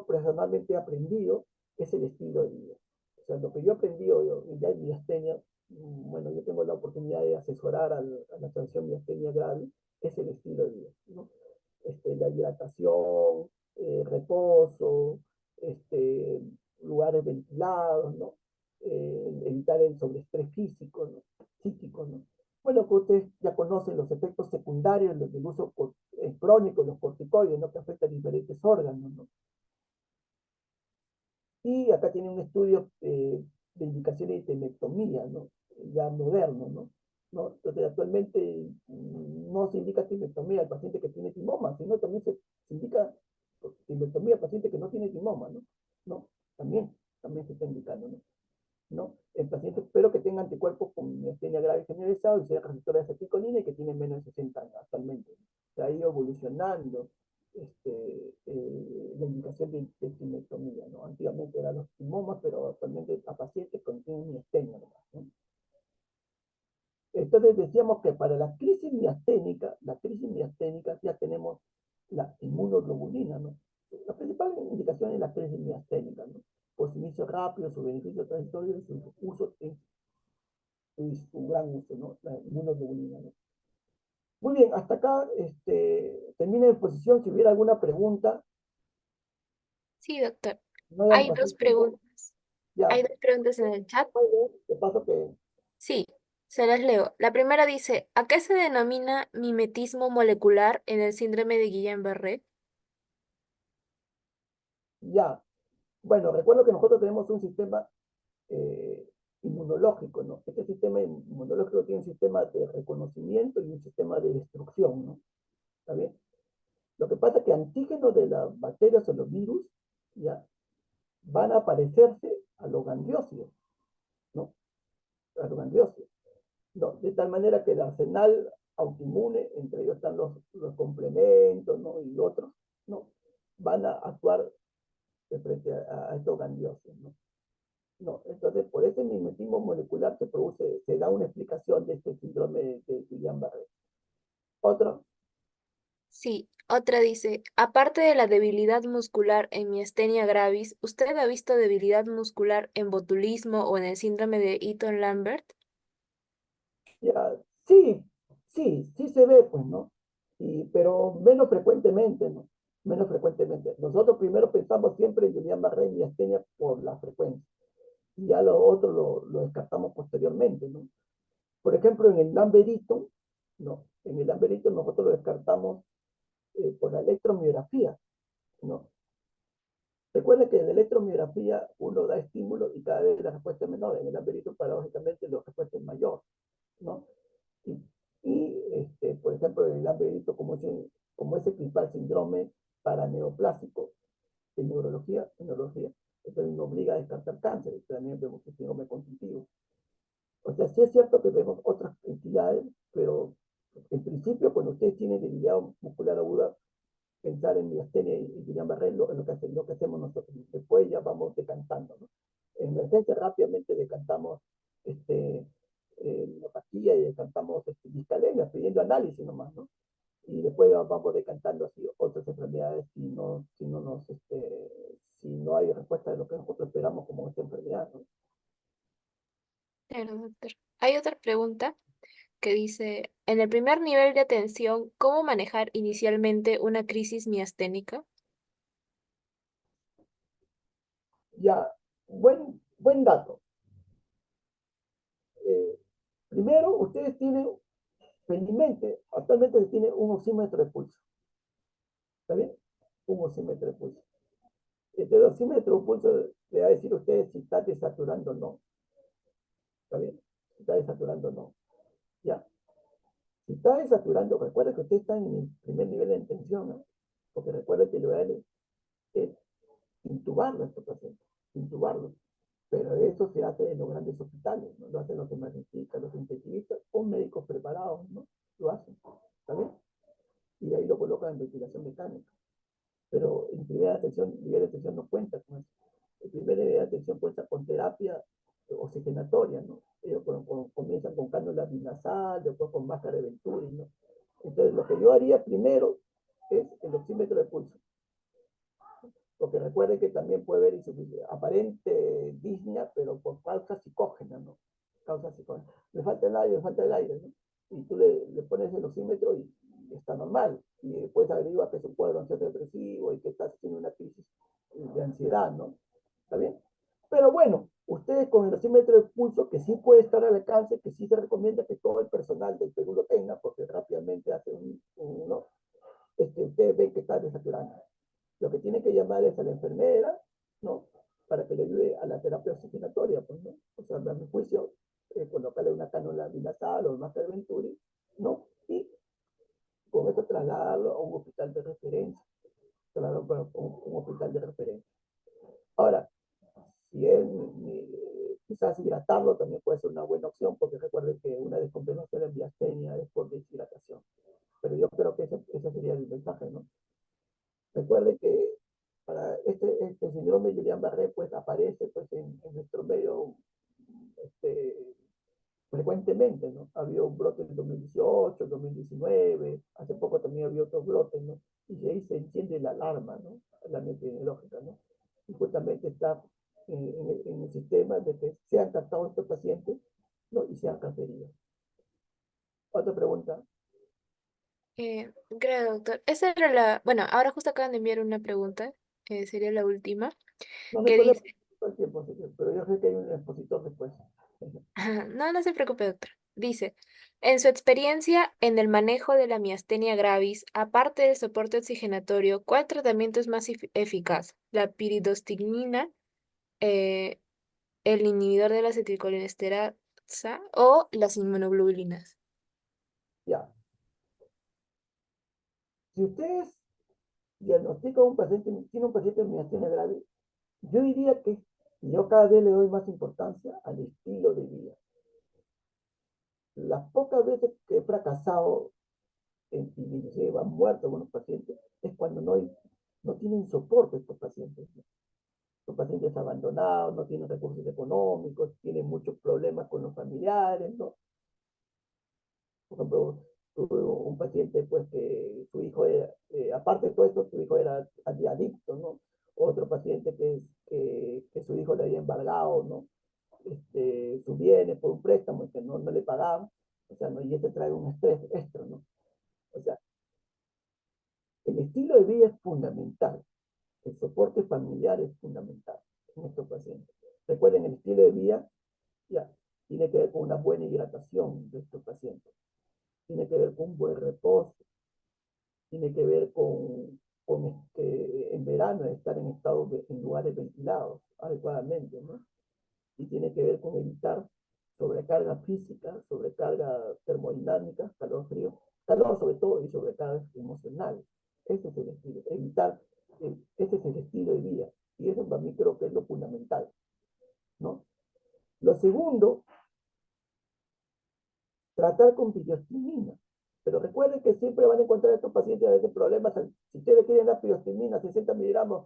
personalmente he aprendido es el estilo de vida. O sea, lo que yo he aprendido ya en miastenia, bueno, yo tengo la oportunidad de asesorar a la atención miastenia grave, es el estilo de vida, ¿no? La hidratación, reposo, lugares ventilados, ¿no? Evitar el sobreestrés físico, ¿no? Psíquico, ¿no? Bueno, que ustedes ya conocen los efectos secundarios del uso crónico de los corticoides, ¿no? Que afecta a diferentes órganos, ¿no? Y acá tiene un estudio de indicaciones de tilectomía, ¿no? Ya moderno, ¿no? ¿No? Entonces, actualmente no se indica tilectomía al paciente que tiene timoma, sino también se indica tilectomía al paciente que no tiene timoma, ¿no? ¿No? También se está indicando, ¿no? ¿No? El paciente, espero que tenga anticuerpos con miastenia grave generalizado y sea receptor de acetilcolina y que tiene menos de 60 años actualmente. Se ha ido evolucionando la indicación de tinectomía, ¿no? Antiguamente eran los timomas, pero actualmente a pacientes con tienen miastenia, ¿no? Entonces decíamos que para la crisis miasténica ya tenemos la inmunoglobulina, ¿no? La principal indicación es la crisis miasténica, ¿no? Por su inicio rápido, su beneficio transitorio y su uso y su gran uso, ¿no? La inmunoglobulina, ¿no? Muy bien, hasta acá termina la exposición. Si hubiera alguna pregunta, Sí, doctor. no hayamos Hay pasado dos el tiempo, preguntas. ya. Hay dos preguntas en el chat. De paso que Sí, se las leo. La primera dice, ¿a qué se denomina mimetismo molecular en el síndrome de Guillain-Barré? ya. Bueno, recuerdo que nosotros tenemos un sistema eh, inmunológico, ¿no? Este sistema inmunológico tiene un sistema de reconocimiento y un sistema de destrucción, ¿no? ¿Está bien? Lo que pasa es que antígenos de las bacterias o los virus, ¿ya? Van a parecerse a los gangliósidos, ¿no? A los gangliósidos, ¿no? De tal manera que el arsenal autoinmune, entre ellos están los complementos, ¿no? Y otros, ¿no? Van a actuar de frente a estos gangliósidos, ¿no? No, entonces por ese mimetismo molecular se da una explicación de este síndrome de Guillain-Barré. Otro, Sí, otra dice, aparte de la debilidad muscular en miastenia gravis, ¿usted ha visto debilidad muscular en botulismo o en el síndrome de Eaton-Lambert? ya, sí, sí se ve, pues, ¿no? Pero menos frecuentemente, ¿no? Menos frecuentemente. Nosotros primero pensamos siempre en Guillain-Barré y miastenia por la frecuencia. Y ya lo otro lo descartamos posteriormente, ¿no? Por ejemplo, en el Lamberito, ¿no? En el Lamberito nosotros lo descartamos por la electromiografía, ¿no? Recuerda que en la electromiografía uno da estímulo y cada vez la respuesta es menor. En el ambiente, paradójicamente, la respuesta es mayor, ¿no? Y, por ejemplo, en el ambiente, como es el principal síndrome paraneoplásico en neurología, entonces nos obliga a descartar cáncer. También vemos el síndrome conjuntivo. O sea, sí es cierto que vemos otras entidades, pero en principio, cuando ustedes tienen debilidad muscular aguda, pensar en miastenia y Guillain-Barré lo que hacemos nosotros. Después ya vamos decantando, ¿no? En emergencia rápidamente decantamos la pastilla y decantamos discalenia, pidiendo análisis nomás, ¿no? Y después vamos decantando así otras enfermedades si no hay respuesta de lo que nosotros esperamos como esta enfermedad, ¿no? Claro, doctor. Hay otra pregunta que dice, en el primer nivel de atención, ¿cómo manejar inicialmente una crisis miasténica? Ya, buen dato. Eh, Primero, ustedes tienen, felizmente, actualmente se tiene un oxímetro de pulso. ¿Está bien? Un osímetro de pulso. Este osímetro de pulso le va a decir a ustedes si está desaturando o no. ¿Está bien? Si está desaturando o no. ¿Ya? Si está desaturando, recuerda que usted está en el primer nivel de intención, ¿no? Porque recuerda que lo ideal es intubarlo a estos pacientes, intubarlo. Pero eso se hace en los grandes hospitales, ¿no? Lo hacen los emergencistas, los intensivistas, o médicos preparados, ¿no? Lo hacen, ¿está bien? Y ahí lo colocan en ventilación mecánica. Pero en nivel de atención no cuenta con eso. El primer nivel de atención cuenta con terapia oxigenatoria, ¿no? Ellos comienzan con cánula binasal, después con máscara de Venturi, ¿no? Entonces, lo que yo haría primero es el oxímetro de pulso, porque recuerden que también puede haber aparente disnea, pero por causa psicógena, ¿no? Causa psicógena. Le falta el aire, ¿no? Y tú le pones el oxímetro y está normal. Y después averigua que es un cuadro ansioso depresivo y que está haciendo una crisis de ansiedad, ¿no? ¿Está bien? Pero bueno, ustedes con el oxímetro de pulso, que sí puede estar al alcance, que sí se recomienda que todo el personal del Perú lo tenga, porque rápidamente hace ¿no? Ustedes ven que está desaturando. Lo que tiene que llamar es a la enfermera, ¿no? Para que le ayude a la terapia oxigenatoria, pues, ¿no? O sea, a mi juicio, colocarle una cánula binasal o más Venturi, ¿no? Y con eso trasladarlo a un hospital de referencia, trasladarlo a un hospital de referencia. Ahora, si es quizás hidratarlo también puede ser una buena opción, porque recuerden que una descompensación de miastenia es por deshidratación. Pero yo creo que ese sería el mensaje, ¿no? Recuerde que para este síndrome de Guillain-Barré pues aparece pues en nuestro medio este, frecuentemente, ¿no? Ha habido un brote en 2018, 2019, hace poco también había otros brotes, ¿no? Y ahí se enciende la alarma, ¿no? La epidemiológica, ¿no? Y justamente está en el sistema de que sean captados estos pacientes, ¿no? Y sean transferidos. Otra pregunta. Gracias, doctor. Esa era la, bueno, ahora justo acaban de enviar una pregunta, sería la última, No me que puede dice, todo el tiempo, pero yo sé que hay un expositor después. no, no se preocupe, doctor. Dice, en su experiencia en el manejo de la miastenia gravis, aparte del soporte oxigenatorio, ¿cuál tratamiento es más eficaz? ¿La piridoxina, eh, el inhibidor de la acetilcolinesterasa o las inmunoglobulinas? Ya. Si ustedes diagnostican un paciente, tiene un paciente con miastenia grave, yo diría que yo cada vez le doy más importancia al estilo de vida. Las pocas veces que he fracasado y se han muerto algunos pacientes es cuando no tienen soporte estos pacientes, ¿no? Los pacientes abandonados, no tienen recursos económicos, tienen muchos problemas con los familiares, ¿no? Por ejemplo, tuve un paciente pues que su hijo era, aparte de todo esto, su hijo era adicto, ¿no? Otro paciente que su hijo le había embargado, ¿no? Sus bienes por un préstamo que no le pagaban, o sea, ¿no? Y eso trae un estrés extra, ¿no? O sea, el estilo de vida es fundamental, el soporte familiar es fundamental en estos pacientes. Recuerden, el estilo de vida ya tiene que ver con una buena hidratación de estos pacientes, tiene que ver con un buen reposo, tiene que ver con en verano estar en lugares ventilados adecuadamente, ¿no? Y tiene que ver con evitar sobrecarga física, sobrecarga termodinámica, calor frío, calor sobre todo y sobrecarga emocional. Ese es el estilo, evitar, ese es el estilo de vida. Y eso para mí creo que es lo fundamental, ¿no? Lo segundo, tratar con piostimina. Pero recuerden que siempre van a encontrar estos pacientes a veces problemas. Si ustedes quieren dar piostimina, 60 miligramos,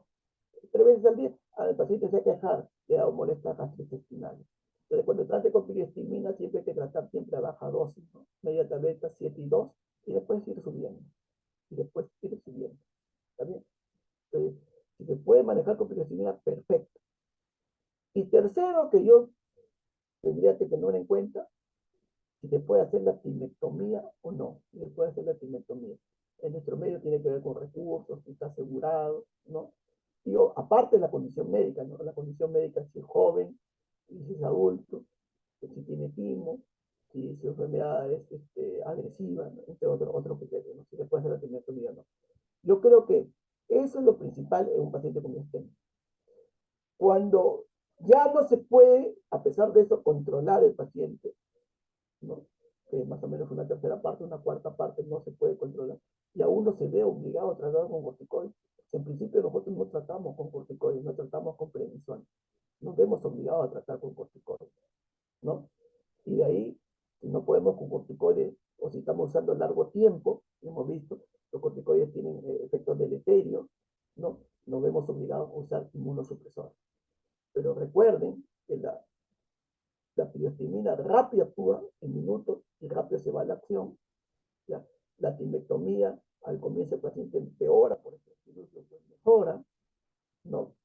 3 veces al día, al paciente se ha quejar de molestias gastrointestinales. Entonces, cuando trate con piostimina, siempre hay que tratar siempre a baja dosis, ¿no? Media tableta, 7 y 2, y después ir subiendo. Y después ir subiendo. ¿Está bien? Entonces, si se puede manejar con piostimina, perfecto. Y tercero, que yo tendría que tener en cuenta, si se puede hacer la timectomía o no. Si se puede hacer la timectomía. En nuestro medio tiene que ver con recursos, si está asegurado, ¿no? Y aparte de la condición médica, ¿no? La condición médica si es joven, si es adulto, si tiene timo, si su enfermedad es agresiva, ¿no? Entre otros criterios, ¿no? Si se puede hacer la timectomía o no. Yo creo que eso es lo principal en un paciente con miastenia. Cuando ya no se puede, a pesar de eso, controlar el paciente, ¿no? Que más o menos una tercera parte parte, una cuarta parte no se puede controlar, y aún no se ve obligado a tratar con corticoides. En principio nosotros no tratamos con corticoides, no tratamos con prednisona, nos vemos obligados a tratar con corticoides, ¿no? Y de ahí, si no podemos con corticoides, o si estamos usando largo tiempo, hemos visto, los corticoides tienen efectos deleterios, ¿no? Nos vemos obligados a usar inmunosupresores. Pero recuerden que la piostimina rápido actúa en minutos y rápido se va a la acción. ¿Ya? La timectomía, al comienzo el paciente empeora, por ejemplo, pues mejora, ¿no?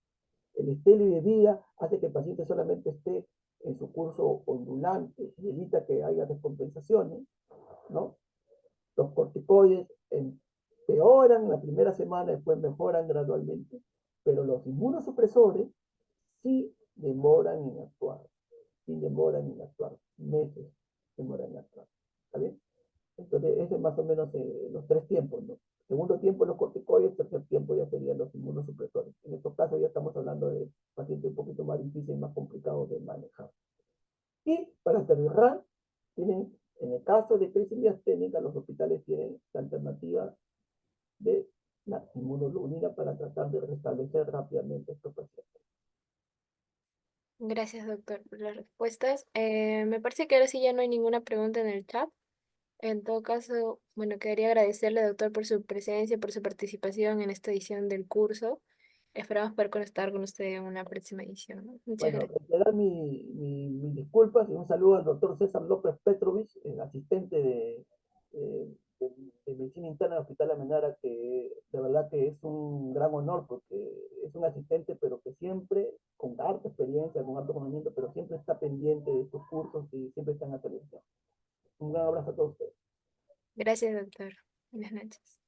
El estélio de día hace que el paciente solamente esté en su curso ondulante y evita que haya descompensaciones, ¿no? Los corticoides empeoran la primera semana, después mejoran gradualmente, pero los inmunosupresores sí demoran en actuar, sí demoran en actuar, meses demoran en actuar, ¿está bien? Entonces, ese es más o menos los tres tiempos, ¿no? Segundo tiempo los corticoides, tercer tiempo ya serían los inmunosupresores. En estos casos ya estamos hablando de pacientes un poquito más difíciles, más complicados de manejar. Y para cerrar, tienen, en el caso de crisis miasténica, los hospitales tienen la alternativa de la inmunoglobulina para tratar de restablecer rápidamente a estos pacientes. Gracias, doctor, por las respuestas. Me parece que ahora sí ya no hay ninguna pregunta en el chat. En todo caso, bueno, quería agradecerle, doctor, por su presencia, por su participación en esta edición del curso. Esperamos poder conectar con usted en una próxima edición, ¿no? Muchas Bueno, gracias. reiterar mis disculpas y un saludo al doctor César López Petrovich, el asistente de medicina interna del Hospital Amenara, que de verdad que es un gran honor porque es un asistente, pero que siempre, con harta experiencia, con alto conocimiento, pero siempre está pendiente de estos cursos y siempre está en actualización. Un gran abrazo a todos ustedes. Gracias, doctor. Buenas noches.